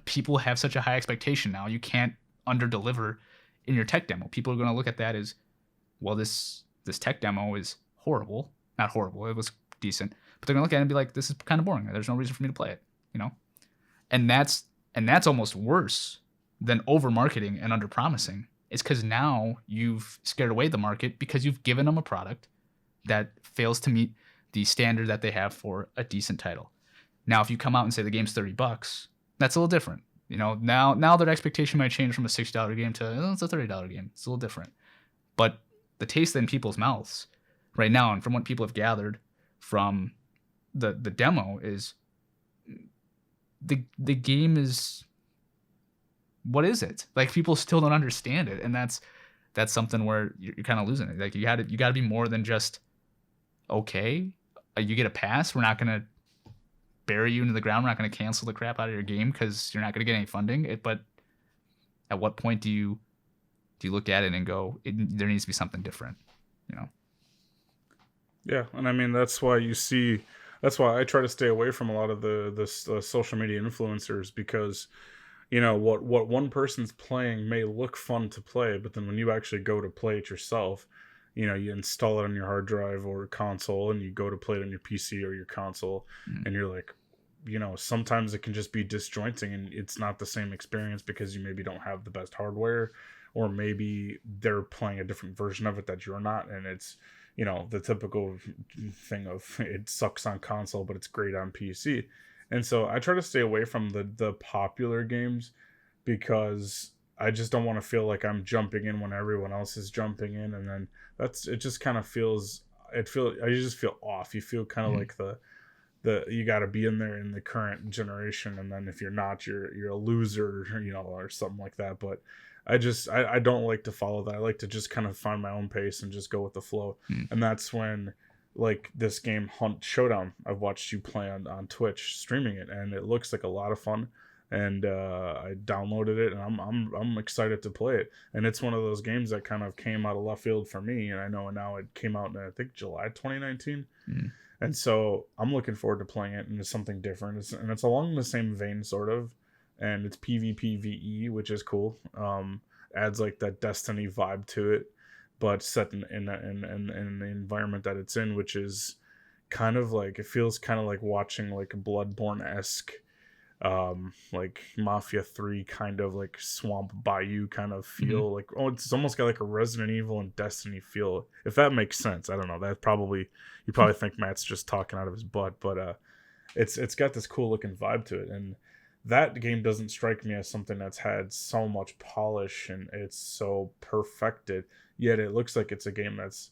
people have such a high expectation now, you can't under-deliver in your tech demo. People are going to look at that as, well, this tech demo is horrible. Not horrible, it was decent. But they're going to look at it and be like, this is kind of boring. There's no reason for me to play it, And that's almost worse than over-marketing and under-promising. It's because now you've scared away the market because you've given them a product that fails to meet the standard that they have for a decent title. Now, if you come out and say the game's $30, that's a little different. Now their expectation might change from a $60 game to it's a $30 game. It's a little different. But the taste in people's mouths right now, and from what people have gathered from the demo is the game is, what is it? Like, people still don't understand it, and that's something where you're kind of losing it. Like, you got to be more than just okay. You get a pass. We're not gonna bury you into the ground. We're not gonna cancel the crap out of your game because you're not gonna get any funding. But at what point do you look at it and go, there needs to be something different, you know? Yeah, and I mean that's why I try to stay away from a lot of the social media influencers, because what one person's playing may look fun to play, but then when you actually go to play it yourself, you install it on your hard drive or console and you go to play it on your PC or your console, and you're like, sometimes it can just be disjointing and it's not the same experience because you maybe don't have the best hardware, or maybe they're playing a different version of it that you're not, and it's the typical thing of it sucks on console but it's great on PC. And so I try to stay away from the popular games, because I just don't want to feel like I'm jumping in when everyone else is jumping in, and then it just kind of feels, I just feel off. You feel kind of like the you got to be in there in the current generation, and then if you're not, you're a loser, or something like that. But I don't like to follow that. I like to just kind of find my own pace and just go with the flow. And that's when, like, this game Hunt Showdown, I've watched you play on Twitch streaming it, and it looks like a lot of fun. And I downloaded it, and I'm excited to play it. And it's one of those games that kind of came out of left field for me, and I know now it came out in, I think, July 2019. And so I'm looking forward to playing it, and it's something different. It's along the same vein, sort of, and it's PvPvE, which is cool. Adds like that Destiny vibe to it, but set in the environment that it's in, which is kind of like, it feels kind of like watching like a Bloodborne-esque, like Mafia 3 kind of like Swamp Bayou kind of feel. Like, it's almost got like a Resident Evil and Destiny feel, if that makes sense. I don't know, you probably think Matt's just talking out of his butt, but it's got this cool looking vibe to it. And that game doesn't strike me as something that's had so much polish and it's so perfected, yet it looks like it's a game that's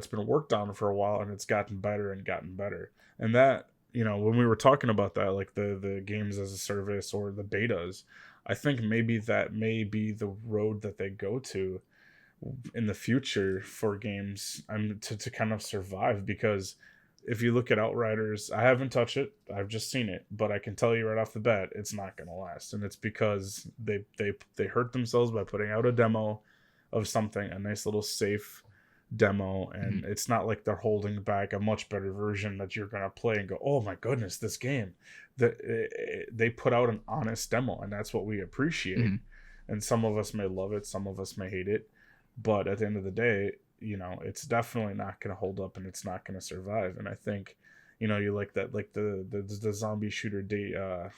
been worked on for a while, and it's gotten better and gotten better. And that, when we were talking about that, like the games as a service or the betas, I think maybe that may be the road that they go to in the future for games, to kind of survive. Because if you look at Outriders, I haven't touched it, I've just seen it, but I can tell you right off the bat, it's not going to last. And it's because they hurt themselves by putting out a demo of something, a nice little safe demo, and it's not like they're holding back a much better version that you're going to play and go, oh my goodness, this game. They put out an honest demo, and that's what we appreciate. And some of us may love it, some of us may hate it, but at the end of the day, it's definitely not going to hold up, and it's not going to survive. And I think, you like that, like the zombie shooter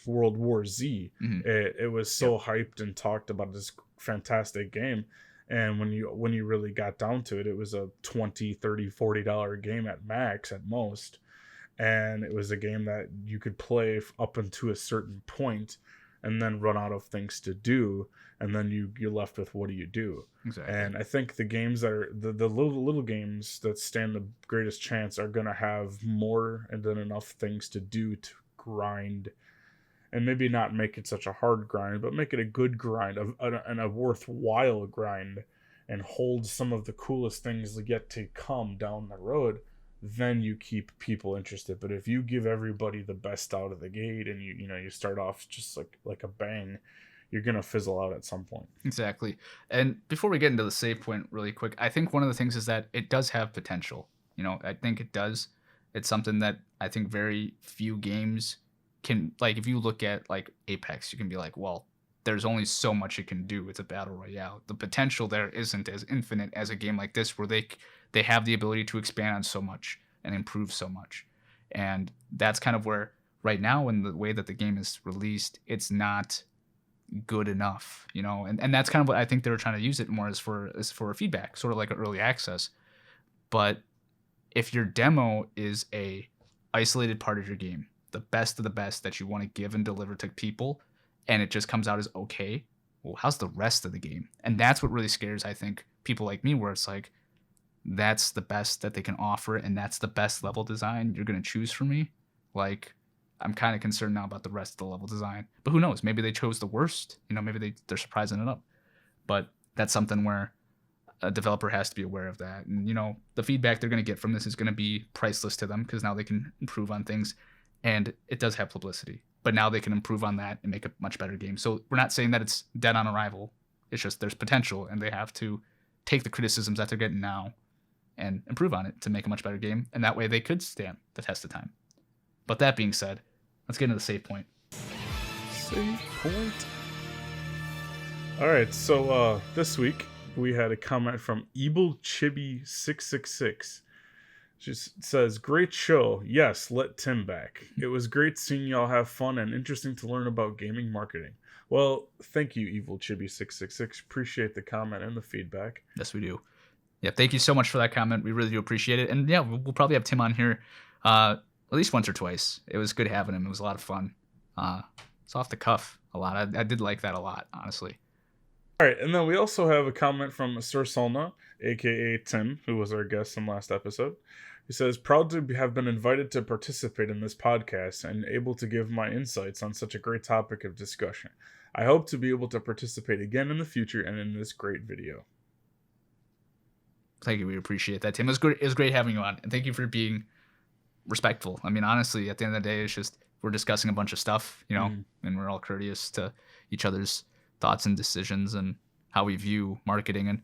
World War Z. It was so hyped and talked about, this fantastic game, and when you really got down to it, it was a $20, $30, $40 game at max, at most. And it was a game that you could play up until a certain point and then run out of things to do, and then you're left with, what do you do? Exactly. And I think the games that are the little games that stand the greatest chance are going to have more than enough things to do to grind, and maybe not make it such a hard grind, but make it a good grind, and a worthwhile grind, and hold some of the coolest things yet to come down the road. Then you keep people interested. But if you give everybody the best out of the gate, and you start off just like a bang, you're gonna fizzle out at some point. Exactly. And before we get into the save point really quick, I think one of the things is that it does have potential. I think it does. It's something that I think very few games can, like, if you look at like Apex, you can be like, well, there's only so much it can do. It's a battle royale. The potential there isn't as infinite as a game like this, where they have the ability to expand on so much and improve so much. And that's kind of where right now, in the way that the game is released, it's not good enough, and that's kind of what I think they were trying to use it more as for a feedback, sort of like an early access. But if your demo is a isolated part of your game, the best of the best that you want to give and deliver to people, and it just comes out as okay, well, how's the rest of the game? And that's what really scares, I think, people like me, where it's like, that's the best that they can offer and that's the best level design you're going to choose for me, like, I'm kind of concerned now about the rest of the level design. But who knows? Maybe they chose the worst. Maybe they're surprising it up. But that's something where a developer has to be aware of that. And, the feedback they're going to get from this is going to be priceless to them because now they can improve on things. And it does have publicity. But now they can improve on that and make a much better game. So we're not saying that it's dead on arrival. It's just there's potential, and they have to take the criticisms that they're getting now and improve on it to make a much better game. And that way they could stand the test of time. But that being said, let's get into the save point. Save point. All right, so this week we had a comment from EvilChibi666. She says, "Great show. Yes, let Tim back. It was great seeing y'all have fun and interesting to learn about gaming marketing." Well, thank you, EvilChibi666. Appreciate the comment and the feedback. Yes, we do. Yeah, thank you so much for that comment. We really do appreciate it. And yeah, we'll probably have Tim on here at least once or twice. It was good having him. It was a lot of fun. It's off the cuff a lot. I did like that a lot, honestly. All right, and then we also have a comment from Sir Solna, aka Tim, who was our guest in last episode. He says, "Proud to have been invited to participate in this podcast and able to give my insights on such a great topic of discussion. I hope to be able to participate again in the future and in this great video." Thank you. We appreciate that, Tim. It was great having you on, and thank you for being respectful. I mean, honestly, at the end of the day, it's just we're discussing a bunch of stuff, and we're all courteous to each other's thoughts and decisions and how we view marketing. And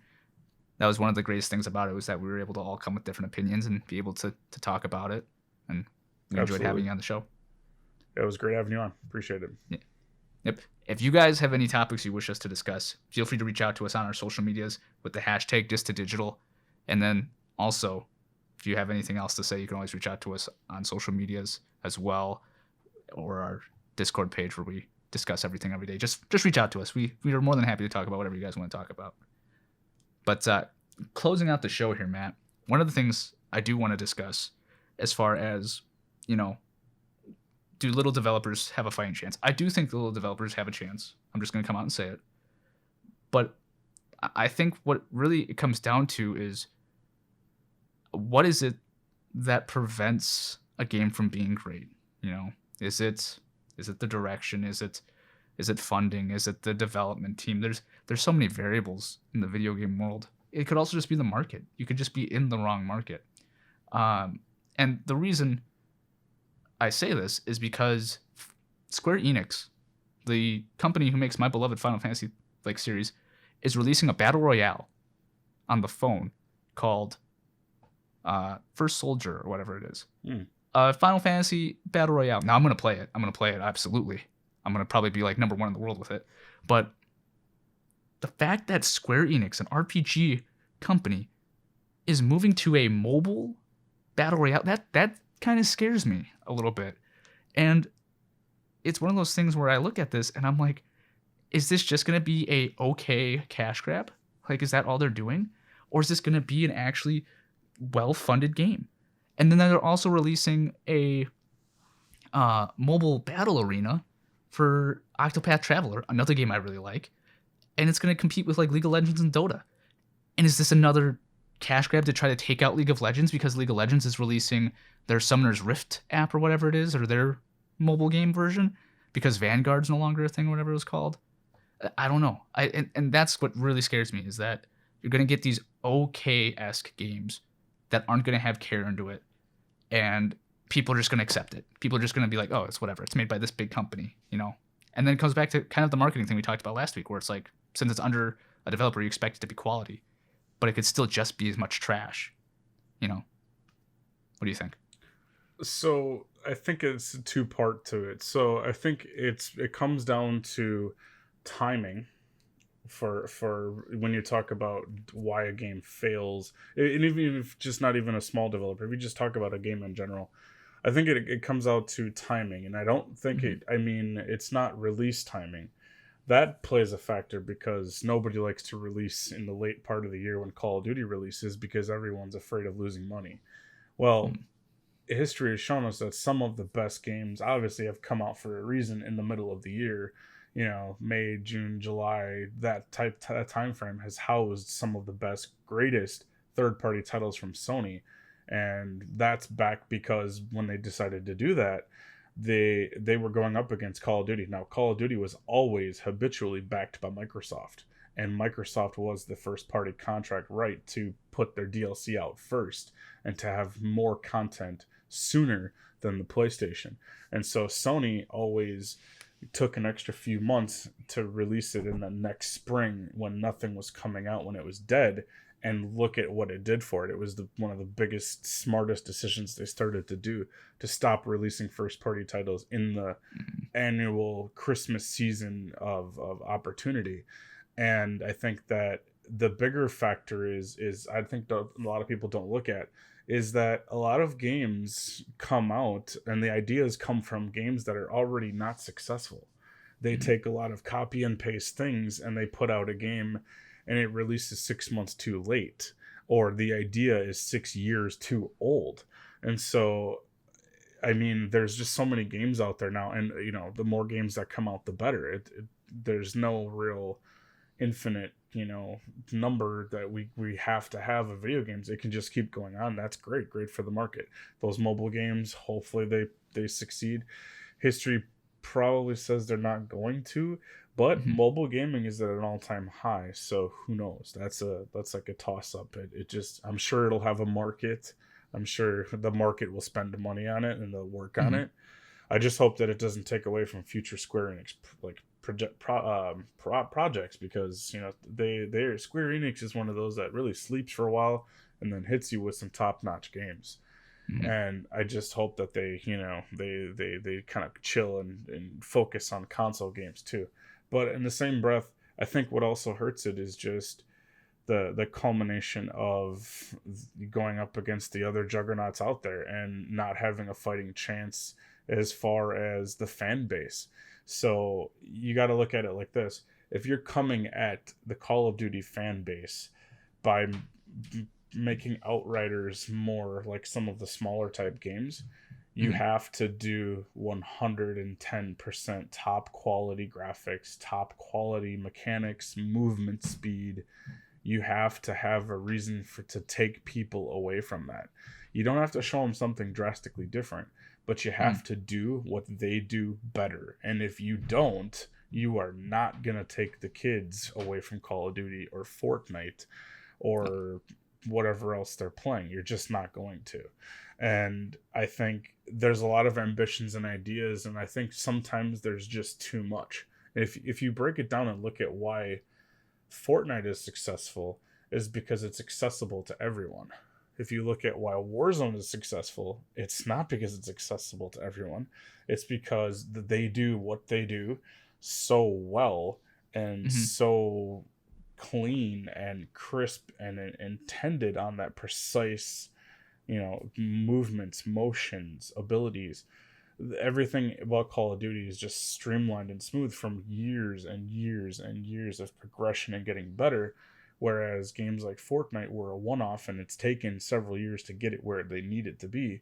that was one of the greatest things about it, was that we were able to all come with different opinions and be able to talk about it. And we enjoyed having you on the show. Yeah, it was great having you on. Appreciate it. Yeah. Yep. If you guys have any topics you wish us to discuss, feel free to reach out to us on our social medias with the hashtag #DisToDigital. And then also, if you have anything else to say, you can always reach out to us on social medias as well, or our Discord page where we discuss everything every day. Just reach out to us. We are more than happy to talk about whatever you guys want to talk about. But closing out the show here, Matt, one of the things I do want to discuss as far as, do little developers have a fighting chance? I do think the little developers have a chance. I'm just going to come out and say it. But I think what really it comes down to is, what is it that prevents a game from being great? Is it the direction? Is it funding? Is it the development team? There's so many variables in the video game world. It could also just be the market. You could just be in the wrong market. And the reason I say this is because Square Enix, the company who makes my beloved Final Fantasy series, is releasing a battle royale on the phone called First Soldier or whatever it is. Final Fantasy battle royale. Now I'm gonna play it. Absolutely. I'm gonna probably be number one in the world with it. But the fact that Square Enix, an RPG company, is moving to a mobile battle royale, that kind of scares me a little bit. And it's one of those things where I look at this and I'm like, is this just going to be a okay cash grab? Is that all they're doing? Or is this going to be an actually well-funded game? And then they're also releasing a mobile battle arena for Octopath Traveler, another game I really like. And it's going to compete with League of Legends and Dota. And is this another cash grab to try to take out League of Legends because League of Legends is releasing their Summoner's Rift app or whatever it is, or their mobile game version, because Vanguard's no longer a thing or whatever it was called? I don't know. And that's what really scares me, is that you're going to get these okay-esque games that aren't going to have care into it, and people are just going to accept it. People are just going to be like, oh, it's whatever. It's made by this big company, And then it comes back to kind of the marketing thing we talked about last week, where it's since it's under a developer, you expect it to be quality, but it could still just be as much trash, What do you think? So I think it's a two-part to it. So I think it comes down to timing for when you talk about why a game fails, and even if just not even a small developer, if you just talk about a game in general, I think it comes out to timing. And I don't think it's not release timing. That plays a factor, because nobody likes to release in the late part of the year when Call of Duty releases, because everyone's afraid of losing money. Well, history has shown us that some of the best games obviously have come out for a reason in the middle of the year. May, June, July, that time frame has housed some of the best, greatest third-party titles from Sony, and that's back because when they decided to do that, they were going up against Call of Duty. Now, Call of Duty was always habitually backed by Microsoft, and Microsoft was the first party contract right to put their DLC out first and to have more content sooner than the PlayStation. And so Sony always took an extra few months to release it in the next spring when nothing was coming out, when it was dead. And look at what it did for it. It was one of the biggest, smartest decisions they started to do, to stop releasing first-party titles in the annual Christmas season of opportunity. And I think that the bigger factor is I think a lot of people don't look at, is that a lot of games come out and the ideas come from games that are already not successful. They take a lot of copy and paste things and they put out a game and it releases 6 months too late, or the idea is 6 years too old. And so, I mean, there's just so many games out there now, and you know, the more games that come out, the better. There's no real infinite, you know, number that we have to have of video games. It can just keep going on. That's great for the market. Those mobile games, hopefully they succeed. History probably says they're not going to, but mobile gaming is at an all-time high, so who knows? That's like a toss-up. It just, I'm sure it'll have a market. I'm sure the market will spend money on it and they'll work on it. I just hope that it doesn't take away from future Square Enix projects, because you know they Square Enix is one of those that really sleeps for a while and then hits you with some top-notch games. And I just hope that they, you know, they kind of chill and focus on console games too. But in the same breath, I think what also hurts it is just the culmination of going up against the other juggernauts out there and not having a fighting chance as far as the fan base. So you got to look at it like this. If you're coming at the Call of Duty fan base by making Outriders more like some of the smaller type games, you have to do 110% top quality graphics, top quality mechanics, movement speed. You have to have a reason to take people away from that. You don't have to show them something drastically different, but you have to do what they do better. And if you don't, you are not going to take the kids away from Call of Duty or Fortnite or whatever else they're playing. You're just not going to. And I think there's a lot of ambitions and ideas, and I think sometimes there's just too much. If you break it down and look at why Fortnite is successful, is because it's accessible to everyone. If you look at why Warzone is successful, it's not because it's accessible to everyone. It's because they do what they do so well and so clean and crisp and intended on that precise, you know, movements, motions, abilities. Everything about Call of Duty is just streamlined and smooth from years and years and years of progression and getting better, whereas games like Fortnite were a one-off and it's taken several years to get it where they need it to be.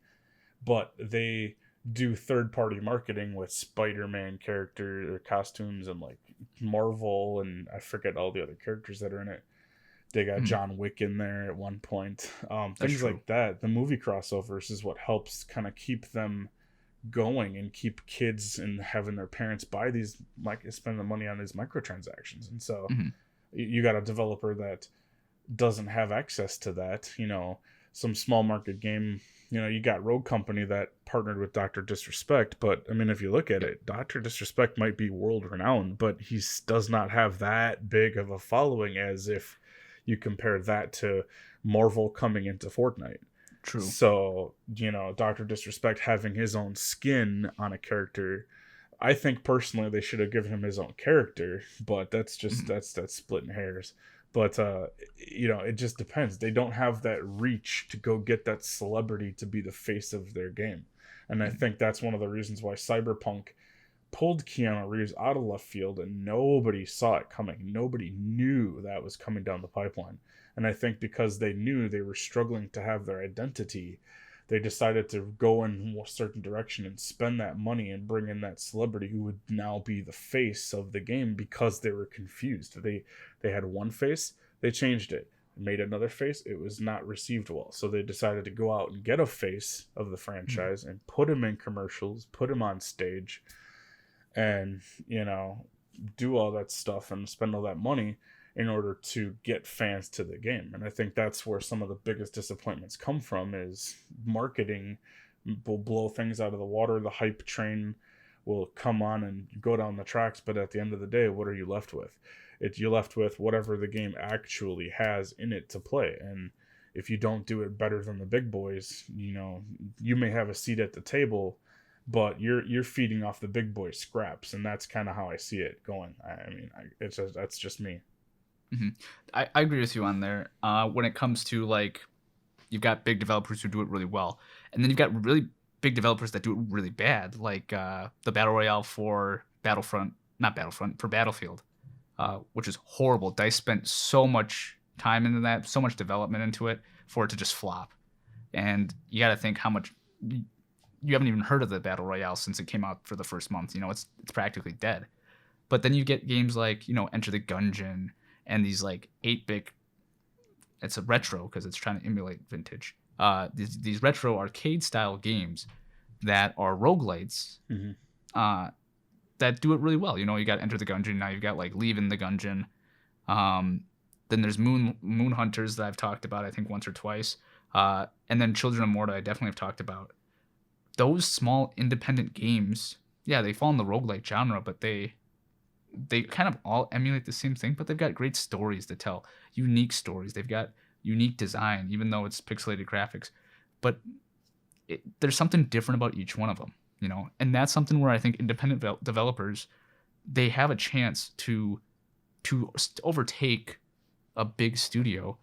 But they do third-party marketing with Spider-Man character or costumes and like Marvel, and I forget all the other characters that are in it. They got John Wick in there at one point. Things like that. The movie crossovers is what helps kind of keep them going and keep kids and having their parents buy these, like, spend the money on these microtransactions. And so you got a developer that doesn't have access to that, you know, some small market game. You know, you got Rogue Company that partnered with Dr. Disrespect, but I mean, if you look at it, Dr. Disrespect might be world renowned, but he does not have that big of a following as if you compare that to Marvel coming into Fortnite. True. So, you know, Dr. Disrespect having his own skin on a character, I think personally they should have given him his own character, but that's just that's splitting hairs. But you know, it just depends. They don't have that reach to go get that celebrity to be the face of their game. And I think that's one of the reasons why Cyberpunk pulled Keanu Reeves out of left field and nobody saw it coming. Nobody knew that was coming down the pipeline. And I think because they knew they were struggling to have their identity, they decided to go in a certain direction and spend that money and bring in that celebrity who would now be the face of the game because they were confused. They had one face, they changed it. made another face, it was not received well. So they decided to go out and get a face of the franchise and put him in commercials, put him on stage, and, do all that stuff and spend all that money in order to get fans to the game. And I think that's where some of the biggest disappointments come from, is marketing will blow things out of the water. The hype train will come on and go down the tracks, but at the end of the day, what are you left with? You're left with whatever the game actually has in it to play. And if you don't do it better than the big boys, you may have a seat at the table, but you're feeding off the big boy scraps, and that's kind of how I see it going. That's just me. Mm-hmm. I agree with you on there. When it comes to, like, you've got big developers who do it really well, and then you've got really big developers that do it really bad, like the Battle Royale for Battlefield, which is horrible. DICE spent so much time into that, so much development into it for it to just flop. And you got to think how much you haven't even heard of the Battle Royale since it came out for the first month. It's practically dead. But then you get games like, Enter the Gungeon and these like 8-bit, it's a retro because it's trying to emulate vintage. These retro arcade style games that are roguelites, that do it really well. You got Enter the Gungeon, now you've got like Leave in the Gungeon. Then there's Moon Hunters that I've talked about, I think once or twice. And then Children of Morta I definitely have talked about. Those small independent games, yeah, they fall in the roguelite genre, but they kind of all emulate the same thing, but they've got great stories to tell, unique stories. They've got unique design, even though it's pixelated graphics. But there's something different about each one of them, and that's something where I think independent developers, they have a chance to overtake a big studio,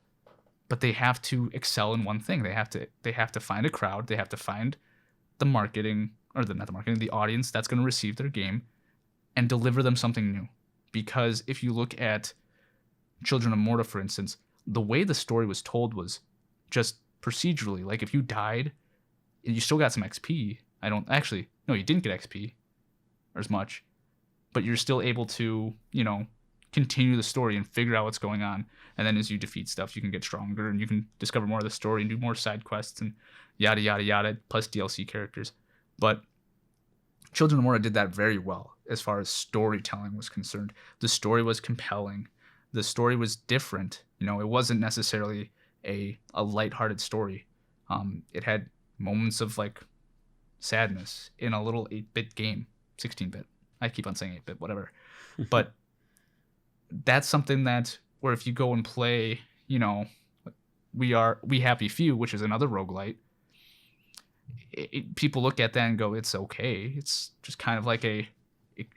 but they have to excel in one thing. They have to find a crowd. They have to find the marketing, or the audience that's going to receive their game, and deliver them something new. Because if you look at Children of Morta, for instance, the way the story was told was just procedurally. Like, if you died, you still got some XP. No, you didn't get XP or as much, but you're still able to, continue the story and figure out what's going on. And then as you defeat stuff, you can get stronger and you can discover more of the story and do more side quests and yada, yada, yada, plus DLC characters. But Children of Morta did that very well as far as storytelling was concerned. The story was compelling. The story was different. It wasn't necessarily a lighthearted story. It had moments of like sadness in a little 8-bit game, 16-bit. I keep on saying 8-bit, whatever. But that's something that, where if you go and play, We Happy Few, which is another roguelite, people look at that and go, it's okay. It's just kind of like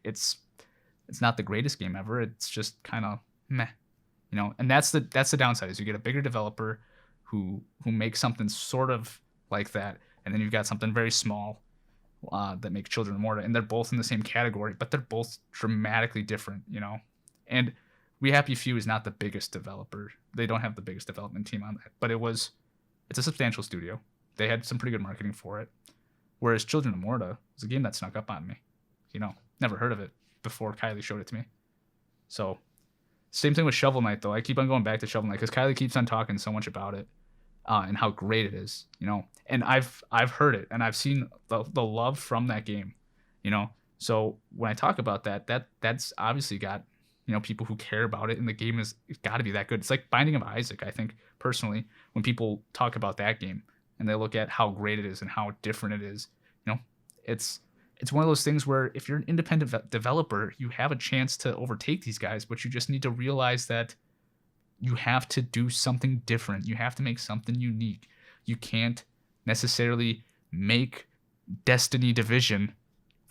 it's not the greatest game ever. It's just kind of meh, and that's the downside, is you get a bigger developer who makes something sort of like that. And then you've got something very small that makes Children of Morta, and they're both in the same category, but they're both dramatically different, And We Happy Few is not the biggest developer. They don't have the biggest development team on that, but it's a substantial studio. They had some pretty good marketing for it. Whereas Children of Morta was a game that snuck up on me. Never heard of it before Kylie showed it to me. So, same thing with Shovel Knight, though. I keep on going back to Shovel Knight because Kylie keeps on talking so much about it. And how great it is, and I've heard it, and I've seen the love from that game, So when I talk about that's obviously got, people who care about it, and the game it's got to be that good. It's like Binding of Isaac, I think, personally, when people talk about that game and they look at how great it is and how different it is, it's one of those things where if you're an independent developer, you have a chance to overtake these guys, but you just need to realize that you have to do something different. You have to make something unique. You can't necessarily make Destiny Division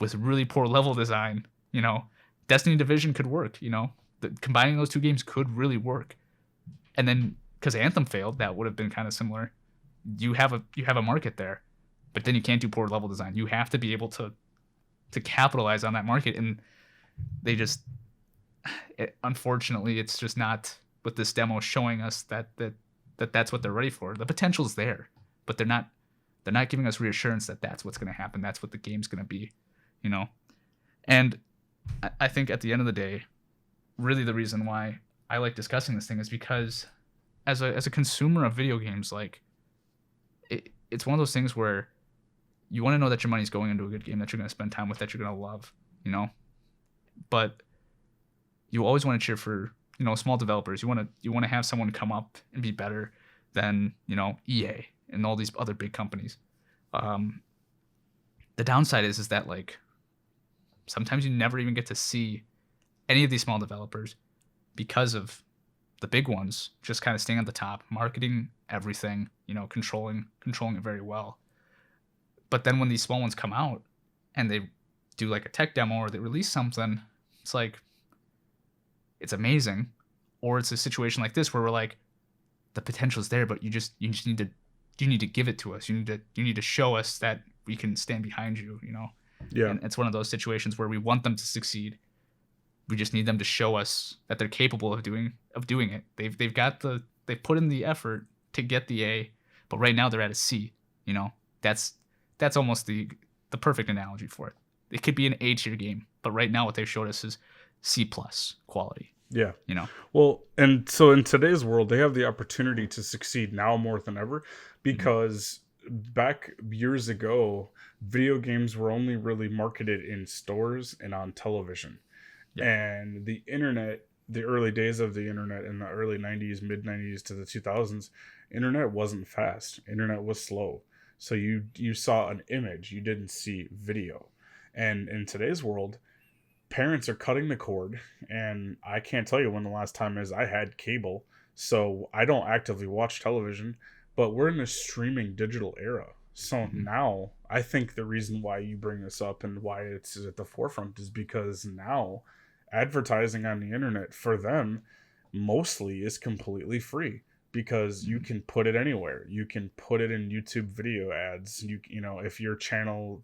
with really poor level design. Destiny Division could work. Combining those two games could really work. And then because Anthem failed, that would have been kind of similar. You have a market there, but then you can't do poor level design. You have to be able to capitalize on that market, and unfortunately, it's just not. With this demo showing us that's what they're ready for. The potential's there, but they're not giving us reassurance that that's what's going to happen. That's what the game's going to be, And I think at the end of the day, really the reason why I like discussing this thing is because as a consumer of video games, like it's one of those things where you want to know that your money's going into a good game that you're going to spend time with, that you're going to love, you know. But you always want to cheer for, you know, small developers. You want to have someone come up and be better than, you know, EA and all these other big companies. The downside is that like sometimes you never even get to see any of these small developers because of the big ones just kind of staying at the top, marketing everything, you know, controlling it very well. But then when these small ones come out and they do like a tech demo or they release something, it's like it's amazing. Or it's a situation like this where we're like, the potential's there, but you just need to give it to us. You need to show us that we can stand behind you, you know? Yeah. And it's one of those situations where we want them to succeed. We just need them to show us that they're capable of doing it. They've put in the effort to get the A, but right now they're at a C, you know? That's almost the perfect analogy for it. It could be an A tier game, but right now what they've showed us is C+ quality. Yeah. You know? Well, and so in today's world, they have the opportunity to succeed now more than ever, because back years ago, video games were only really marketed in stores and on television. Yeah. And the internet, the early days of the internet in the early 90s, mid 90s to the 2000s, internet wasn't fast. Internet was slow. So you saw an image, you didn't see video. And in today's world, parents are cutting the cord, and I can't tell you when the last time is I had cable, so I don't actively watch television, but we're in a streaming digital era. So now I think the reason why you bring this up and why it's at the forefront is because now advertising on the internet for them mostly is completely free, because you can put it anywhere. You can put it in YouTube video ads. You know, if your channel,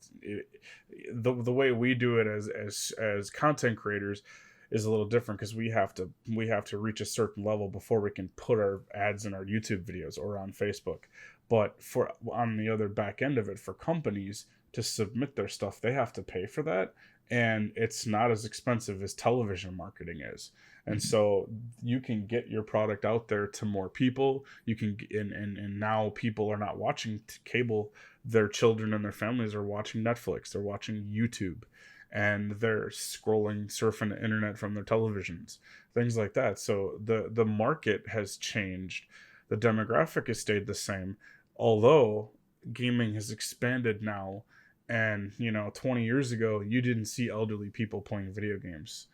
the way we do it as content creators is a little different, because we have to reach a certain level before we can put our ads in our YouTube videos or on Facebook. But for on the other back end of it, for companies to submit their stuff, they have to pay for that, and it's not as expensive as television marketing is. And so you can get your product out there to more people. You can, and now people are not watching cable. Their children and their families are watching Netflix. They're watching YouTube, and they're scrolling, surfing the internet from their televisions, things like that. So the market has changed. The demographic has stayed the same, although gaming has expanded now. And, you know, 20 years ago, you didn't see elderly people playing video games.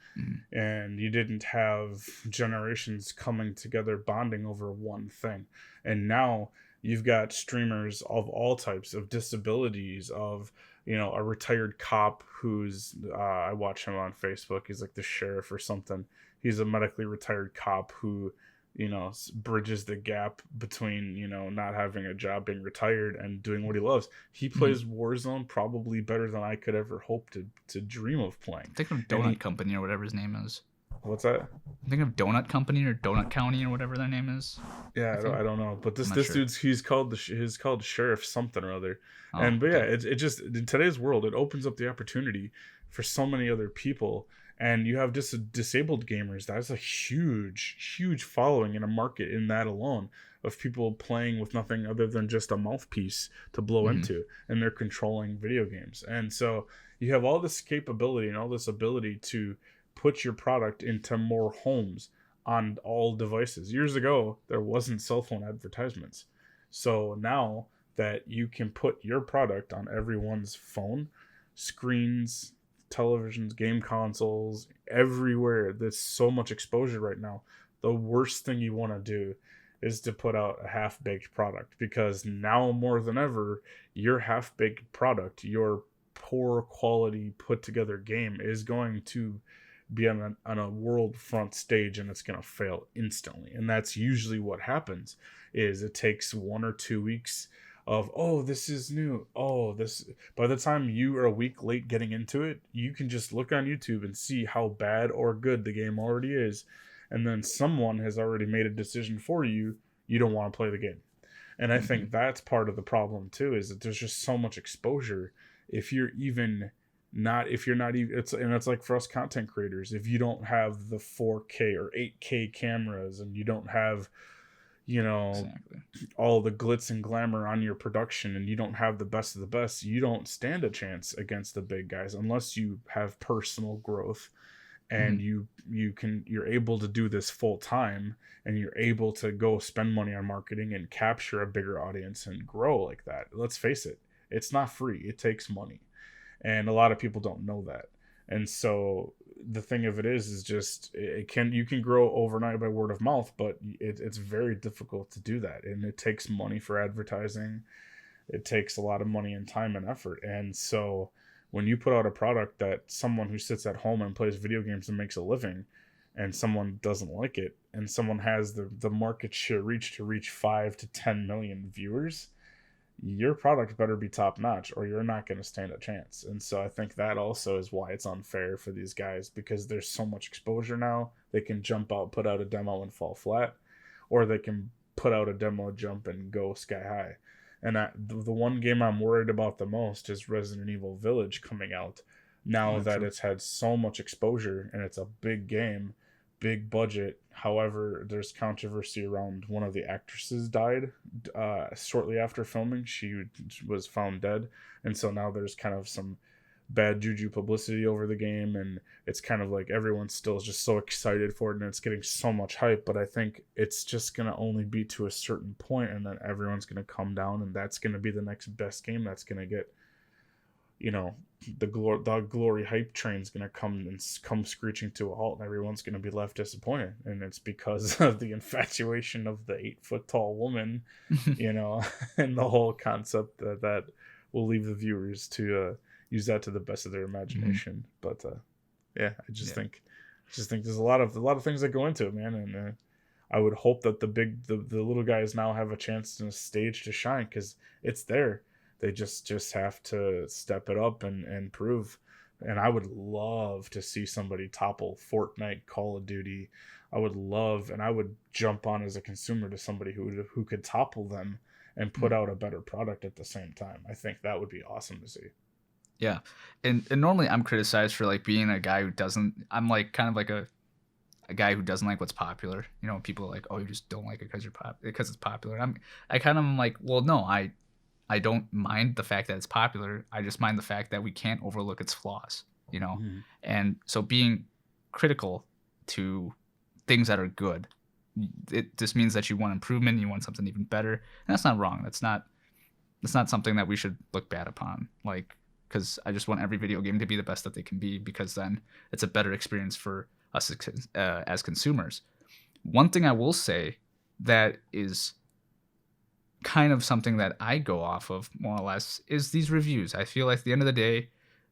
And you didn't have generations coming together bonding over one thing. And now you've got streamers of all types, of disabilities, of, you know, a retired cop who's I watch him on Facebook. He's like the sheriff or something. He's a medically retired cop who, you know, bridges the gap between, you know, not having a job, being retired, and doing what he loves. He plays Warzone probably better than I could ever hope to dream of playing. Think of Donut Company or whatever his name is. What's that? Think of Donut Company or Donut County or whatever their name is. Yeah, I don't know, but this dude's he's called Sheriff something or other. But yeah, it just, in today's world, it opens up the opportunity for so many other people. And you have disabled gamers. That's a huge following in a market in that alone, of people playing with nothing other than just a mouthpiece to blow into, and they're controlling video games. And so you have all this capability and all this ability to put your product into more homes on all devices. Years ago, there wasn't cell phone advertisements. So now that you can put your product on everyone's phone, screens, televisions, game consoles, everywhere. There's so much exposure right now. The worst thing you want to do is to put out a half-baked product, because now more than ever, your half-baked product, your poor quality put together game, is going to be on a world front stage, and it's going to fail instantly. And that's usually what happens, is it takes 1 or 2 weeks of, oh, this is new. Oh, this, by the time you are a week late getting into it, you can just look on YouTube and see how bad or good the game already is. And then someone has already made a decision for you. You don't want to play the game. And I think that's part of the problem too, is that there's just so much exposure. If you're not even, it's like for us content creators, if you don't have the 4K or 8K cameras, and you don't have, you know, Exactly. all the glitz and glamour on your production, and you don't have the best of the best, you don't stand a chance against the big guys unless you have personal growth, Hmm. and you're able to do this full time, and you're able to go spend money on marketing and capture a bigger audience and grow like that. Let's face it, it's not free. It takes money, and a lot of people don't know that. And so the thing of it is just, it can, you can grow overnight by word of mouth, but it's very difficult to do that, and it takes money for advertising. It takes a lot of money and time and effort. And so when you put out a product that someone who sits at home and plays video games and makes a living, and someone doesn't like it, and someone has the market share reach to reach 5 to 10 million viewers, your product better be top notch or you're not going to stand a chance. And so I think that also is why it's unfair for these guys, because there's so much exposure now. They can jump out, put out a demo and fall flat, or they can put out a demo, jump and go sky high. And the one game I'm worried about the most is Resident Evil Village coming out now that True. it's had so much exposure, and it's a big game, big budget. However, there's controversy around one of the actresses died shortly after filming. She was found dead, and so now there's kind of some bad juju publicity over the game, and it's kind of like everyone's still just so excited for it, and it's getting so much hype. But I think it's just going to only be to a certain point, and then everyone's going to come down, and that's going to be the next best game that's going to get, you know, the glory hype train's gonna come screeching to a halt, and everyone's gonna be left disappointed. And it's because of the infatuation of the 8 foot tall woman, you know, and the whole concept that will leave the viewers to use that to the best of their Hmm. imagination. But yeah, Yeah. I just think there's a lot of things that go into it, man. And I would hope that the little guys now have a chance and a stage to shine, because it's there. They just have to step it up and prove. And I would love to see somebody topple Fortnite, Call of Duty. I would love, and I would jump on as a consumer to somebody who could topple them and put out a better product at the same time. I think that would be awesome to see. Yeah. And normally I'm criticized for like being a guy who doesn't, I'm like kind of like a guy who doesn't like what's popular. You know, people are like, "Oh, you just don't like it because because it's popular." I kind of am like, "Well, no, I don't mind the fact that it's popular. I just mind the fact that we can't overlook its flaws, you know?" Mhm. And so being critical to things that are good, it just means that you want improvement, you want something even better. And that's not wrong. That's not something that we should look bad upon. Like, because I just want every video game to be the best that they can be, because then it's a better experience for us as consumers. One thing I will say that is kind of something that I go off of more or less is these reviews. I feel like at the end of the day,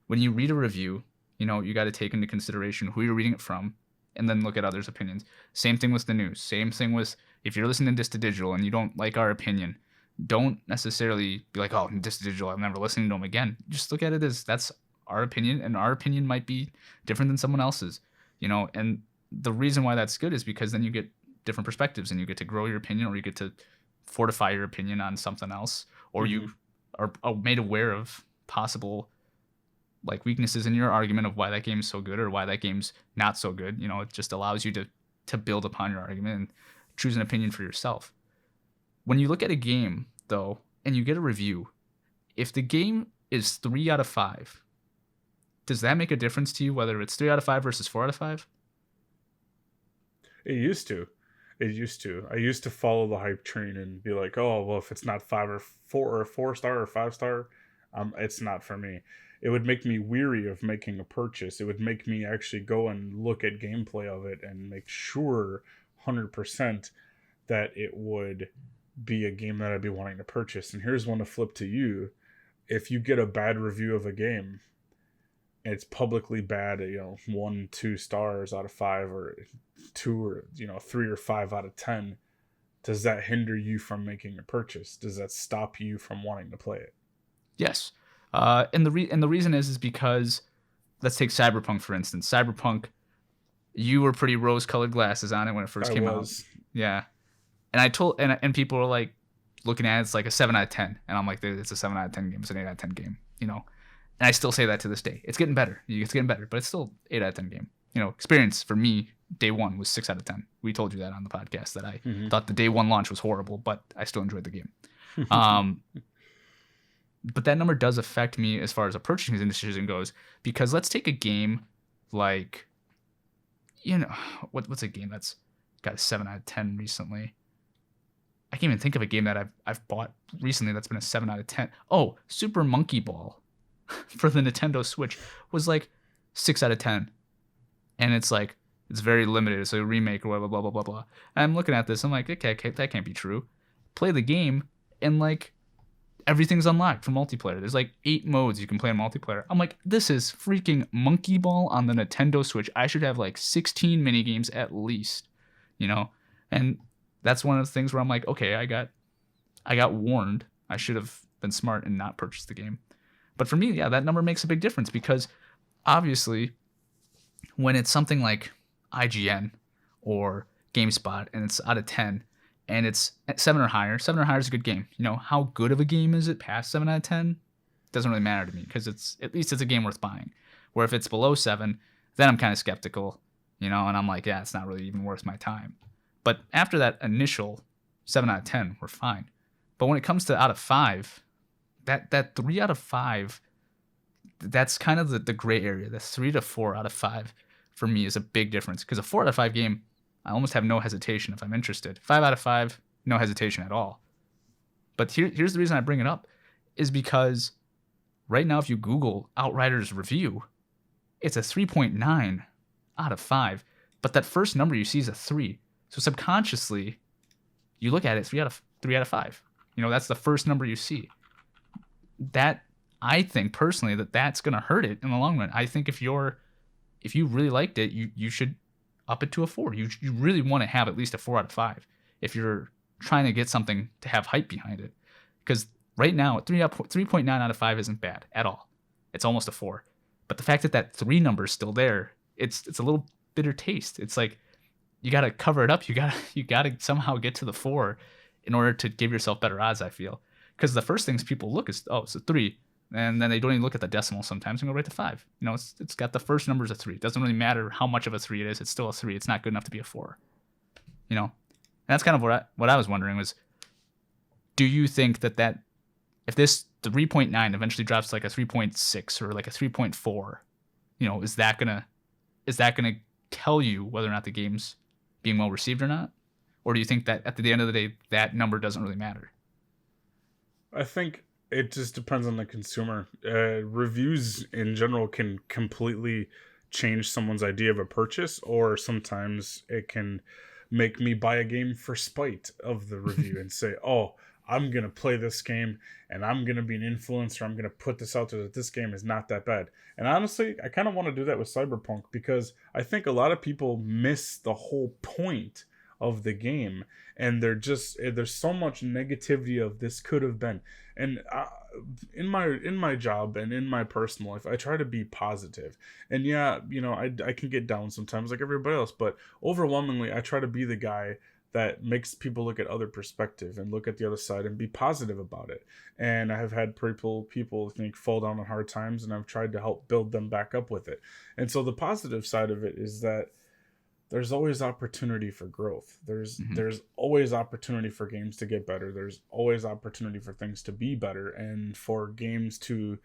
when you read a review, you know, you got to take into consideration who you're reading it from and then look at others' opinions. Same thing with the news. Same thing with if you're listening to This to Digital and you don't like our opinion, don't necessarily be like, "Oh, This to Digital, I'm never listening to them again." Just look at it as that's our opinion, and our opinion might be different than someone else's, you know. And the reason why that's good is because then you get different perspectives and you get to grow your opinion, or you get to fortify your opinion on something else, or you Mhm. are made aware of possible like weaknesses in your argument of why that game's so good or why that game's not so good. You know, it just allows you to build upon your argument and choose an opinion for yourself. When you look at a game though and you get a review, if the game is 3 out of 5, does that make a difference to you whether it's 3 out of 5 versus 4 out of 5? It used to. It used to. I used to follow the hype train and be like, "Oh, well, if it's not 5 or 4 star or 5 star, it's not for me." It would make me weary of making a purchase. It would make me actually go and look at gameplay of it and make sure 100% that it would be a game that I'd be wanting to purchase. And here's one to flip to you. If you get a bad review of a game, it's publicly bad, 1 2 stars out of 5, or 2, or 3 or 5 out of 10, does that hinder you from making a purchase? Does that stop you from wanting to play it? Yes. And the reason is because let's take Cyberpunk for instance. Cyberpunk, you were pretty rose-colored glasses on it when it first I came out. was. Yeah. And I told and people were like looking at it, it's like a 7 out of 10, and I'm like, it's a 7 out of 10 game, it's an 8 out of 10 game, you know. And I still say that to this day. It's getting better, but it's still 8 out of 10 game. experience for me, day one was 6 out of 10. We told you that on the podcast that I Mm-hmm. thought the day one launch was horrible, but I still enjoyed the game. But that number does affect me as far as a purchasing decision goes, because let's take a game like, what's a game that's got a 7 out of 10 recently? I can't even think of a game that I've bought recently that's been a 7 out of 10. Oh, Super Monkey Ball for the Nintendo Switch was like 6 out of 10. And it's like, it's very limited. It's a remake or blah, blah, blah, blah, blah, blah. And I'm looking at this. I'm like, okay, that can't be true. Play the game, and like, everything's unlocked for multiplayer. There's like 8 modes you can play in multiplayer. I'm like, this is freaking Monkey Ball on the Nintendo Switch. I should have like 16 mini games at least, And that's one of the things where I'm like, okay, I got warned. I should have been smart and not purchased the game. But for me, yeah, that number makes a big difference, because obviously when it's something like IGN or GameSpot and it's out of 10 and it's at 7 or higher is a good game. How good of a game is it past 7 out of 10? Doesn't really matter to me, because at least it's a game worth buying. Where if it's below 7, then I'm kind of skeptical, and I'm like, yeah, it's not really even worth my time. But after that initial 7 out of 10, we're fine. But when it comes to out of 5, that 3 out of 5, that's kind of the gray area. The 3 to 4 out of 5 for me is a big difference, because a 4 out of 5 game, I almost have no hesitation if I'm interested. 5 out of 5, no hesitation at all. But here's the reason I bring it up, is because right now if you Google Outriders review, it's a 3.9 out of 5. But that first number you see is a 3. So subconsciously, you look at it 3 out of 5. That's the first number you see. That, I think personally, that's gonna hurt it in the long run. I think if you really liked it, you should up it to a 4. You really want to have at least a 4 out of 5 if you're trying to get something to have hype behind it. Because right now, 3.9 out of 5 isn't bad at all. It's almost a 4. But the fact that 3 number is still there, it's a little bitter taste. It's like, you got to cover it up. You got to somehow get to the 4 in order to give yourself better odds, I feel. Because the first things people look is, oh, it's a 3. And then they don't even look at the decimal sometimes and go right to 5. It's got the first number as a 3. It doesn't really matter how much of a 3 it is. It's still a 3. It's not good enough to be a 4. And that's kind of what I was wondering was, do you think that if this 3.9 eventually drops to like a 3.6 or like a 3.4, is that gonna tell you whether or not the game's being well received or not? Or do you think that at the end of the day, that number doesn't really matter? I think it just depends on the consumer. Reviews in general can completely change someone's idea of a purchase, or sometimes it can make me buy a game for spite of the review and say, oh, I'm going to play this game and I'm going to be an influencer. I'm going to put this out there that this game is not that bad. And honestly, I kind of want to do that with Cyberpunk, because I think a lot of people miss the whole point of the game, and there's so much negativity of this could have been. And in my job and in my personal life, I try to be positive. And yeah, I can get down sometimes like everybody else, but overwhelmingly I try to be the guy that makes people look at other perspective and look at the other side and be positive about it. And I have had people fall down on hard times, and I've tried to help build them back up with it. And so the positive side of it is that there's always opportunity for growth. There's always opportunity for games to get better. There's always opportunity for things to be better, and for games to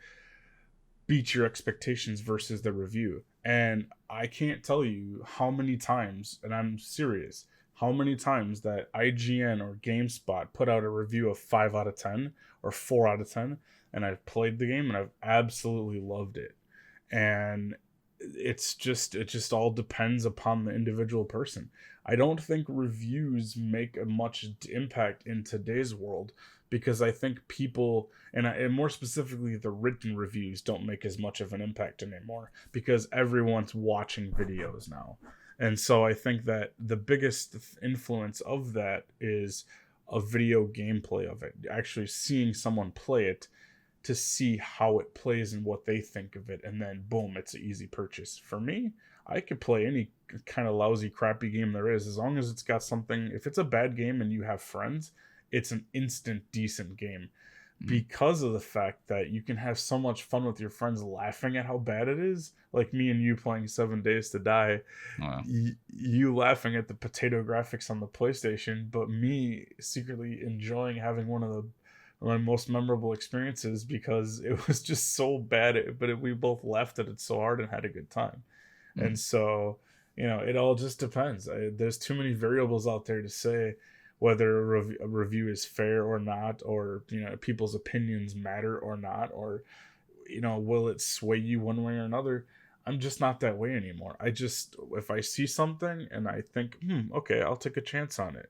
beat your expectations versus the review. And I can't tell you how many times, and I'm serious, how many times that IGN or GameSpot put out a review of 5 out of 10 or 4 out of 10, and I've played the game and I've absolutely loved it. And it just all depends upon the individual person. I don't think reviews make a much impact in today's world, because I think people, and more specifically the written reviews, don't make as much of an impact anymore, because everyone's watching videos now. And so I think that the biggest influence of that is a video gameplay of it, actually seeing someone play it to see how it plays and what they think of it, and then boom, it's an easy purchase. For me, I could play any kind of lousy, crappy game there is, as long as it's got something. If it's a bad game and you have friends, it's an instant decent game. because of the fact that you can have so much fun with your friends laughing at how bad it is. Like me and you playing 7 Days to Die, Wow. you laughing at the potato graphics on the PlayStation, but me secretly enjoying having one of my most memorable experiences because it was just so bad, we both laughed at it so hard and had a good time. And so, it all just depends. There's too many variables out there to say whether a review is fair or not, or people's opinions matter or not, or will it sway you one way or another. I'm just not that way anymore. If I see something and I think, okay, I'll take a chance on it.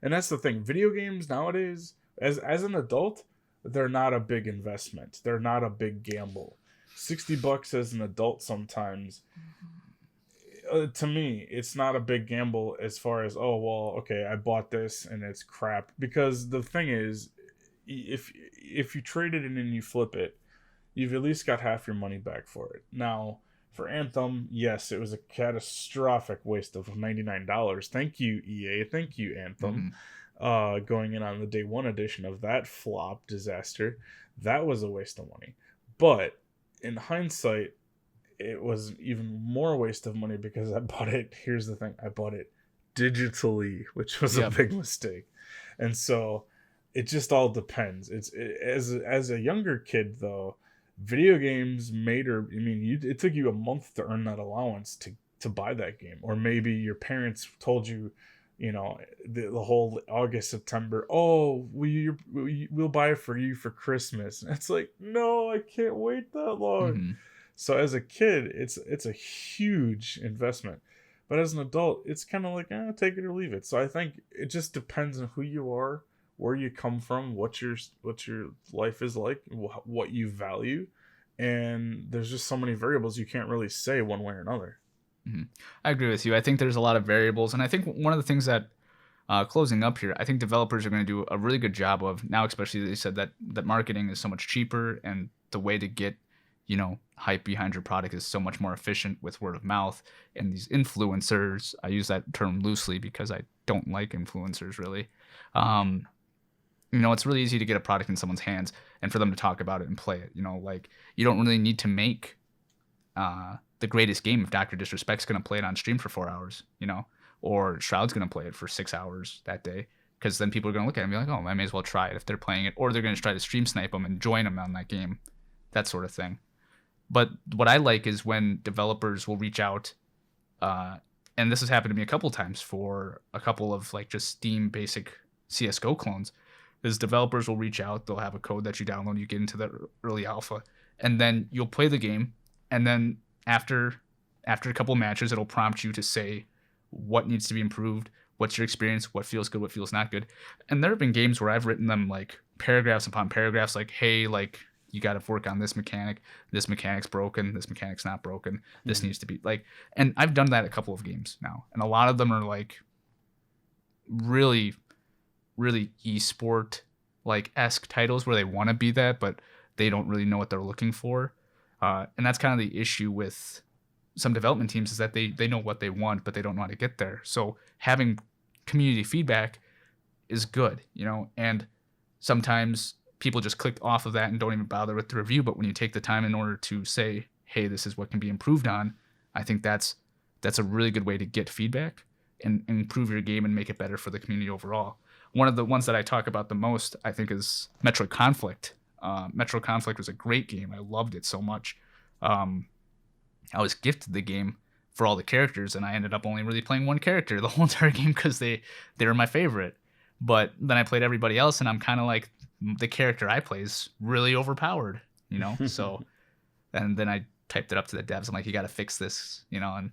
And that's the thing. Video games nowadays, as an adult, they're not a big investment. They're not a big gamble. $60 as an adult sometimes, to me, it's not a big gamble as far as, oh, well, okay, I bought this and it's crap. Because the thing is, if you trade it in and you flip it, you've at least got half your money back for it. Now, for Anthem, yes, it was a catastrophic waste of $99. Thank you, EA. Thank you, Anthem. Going in on the day one edition of that flop disaster, that was a waste of money. But in hindsight, it was even more waste of money because I bought it. Here's the thing: I bought it digitally, which was a big mistake. And so it just all depends. As a younger kid though, video games it took you a month to earn that allowance to buy that game, or maybe your parents told you, the whole August, September, oh, we'll buy it for you for Christmas. And it's like, no, I can't wait that long. So as a kid, it's a huge investment, but as an adult, it's kind of like, take it or leave it. So I think it just depends on who you are, where you come from, what your life is like, what you value, and there's just so many variables you can't really say one way or another. I agree with you. I think there's a lot of variables, and I think one of the things that closing up here, I think developers are going to do a really good job of now, especially they said that marketing is so much cheaper, and the way to get hype behind your product is so much more efficient with word of mouth and these influencers. I use that term loosely because I don't like influencers really. It's really easy to get a product in someone's hands and for them to talk about it and play it. Like you don't really need to make the greatest game if Dr. Disrespect's going to play it on stream for 4 hours, or Shroud's going to play it for 6 hours that day. Because then people are going to look at it and be like, oh, I may as well try it if they're playing it. Or they're going to try to stream snipe them and join them on that game. That sort of thing. But what I like is when developers will reach out, and this has happened to me a couple times for a couple of like just Steam basic CSGO clones, is developers will reach out, they'll have a code that you download, you get into the early alpha, and then you'll play the game, and then after a couple of matches, it'll prompt you to say what needs to be improved, what's your experience, what feels good, what feels not good. And there have been games where I've written them like paragraphs upon paragraphs, like, hey, like, you got to work on this mechanic's broken, this mechanic's not broken, this needs to be like, and I've done that a couple of games now, and a lot of them are like really, really esport like esque titles where they want to be that, but they don't really know what they're looking for, and that's kind of the issue with some development teams, is that they know what they want, but they don't know how to get there. So having community feedback is good, and sometimes people just click off of that and don't even bother with the review. But when you take the time in order to say, hey, this is what can be improved on, I think that's a really good way to get feedback and improve your game and make it better for the community overall. One of the ones that I talk about the most, I think, is Metro Conflict. Metro Conflict was a great game. I loved it so much. I was gifted the game for all the characters, and I ended up only really playing one character the whole entire game because they were my favorite. But then I played everybody else, and I'm kind of like, the character I play is really overpowered, So, and then I typed it up to the devs. I'm like, you got to fix this, and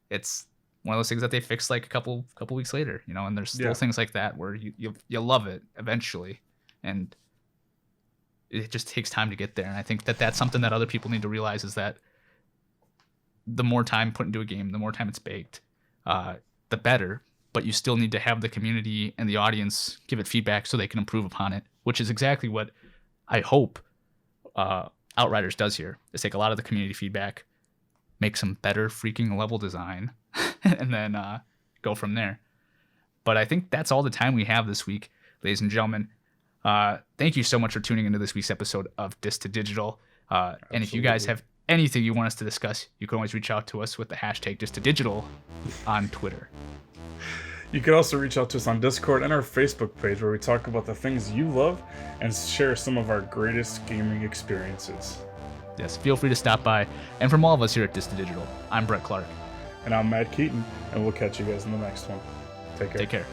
it's one of those things that they fixed like a couple weeks later, and there's still things like that where you love it eventually, and it just takes time to get there. And I think that that's something that other people need to realize, is that the more time put into a game, the more time it's baked, the better. But you still need to have the community and the audience give it feedback so they can improve upon it, which is exactly what I hope Outriders does here. Is take a lot of the community feedback, make some better freaking level design, and then go from there. But I think that's all the time we have this week, ladies and gentlemen. Thank you so much for tuning into this week's episode of Dis to Digital. And if you guys have anything you want us to discuss, you can always reach out to us with the hashtag Dis to Digital on Twitter. You can also reach out to us on Discord and our Facebook page, where we talk about the things you love and share some of our greatest gaming experiences. Yes, feel free to stop by. And from all of us here at Dis to Digital, I'm Brett Clark. And I'm Matt Keaton, and we'll catch you guys in the next one. Take care. Take care.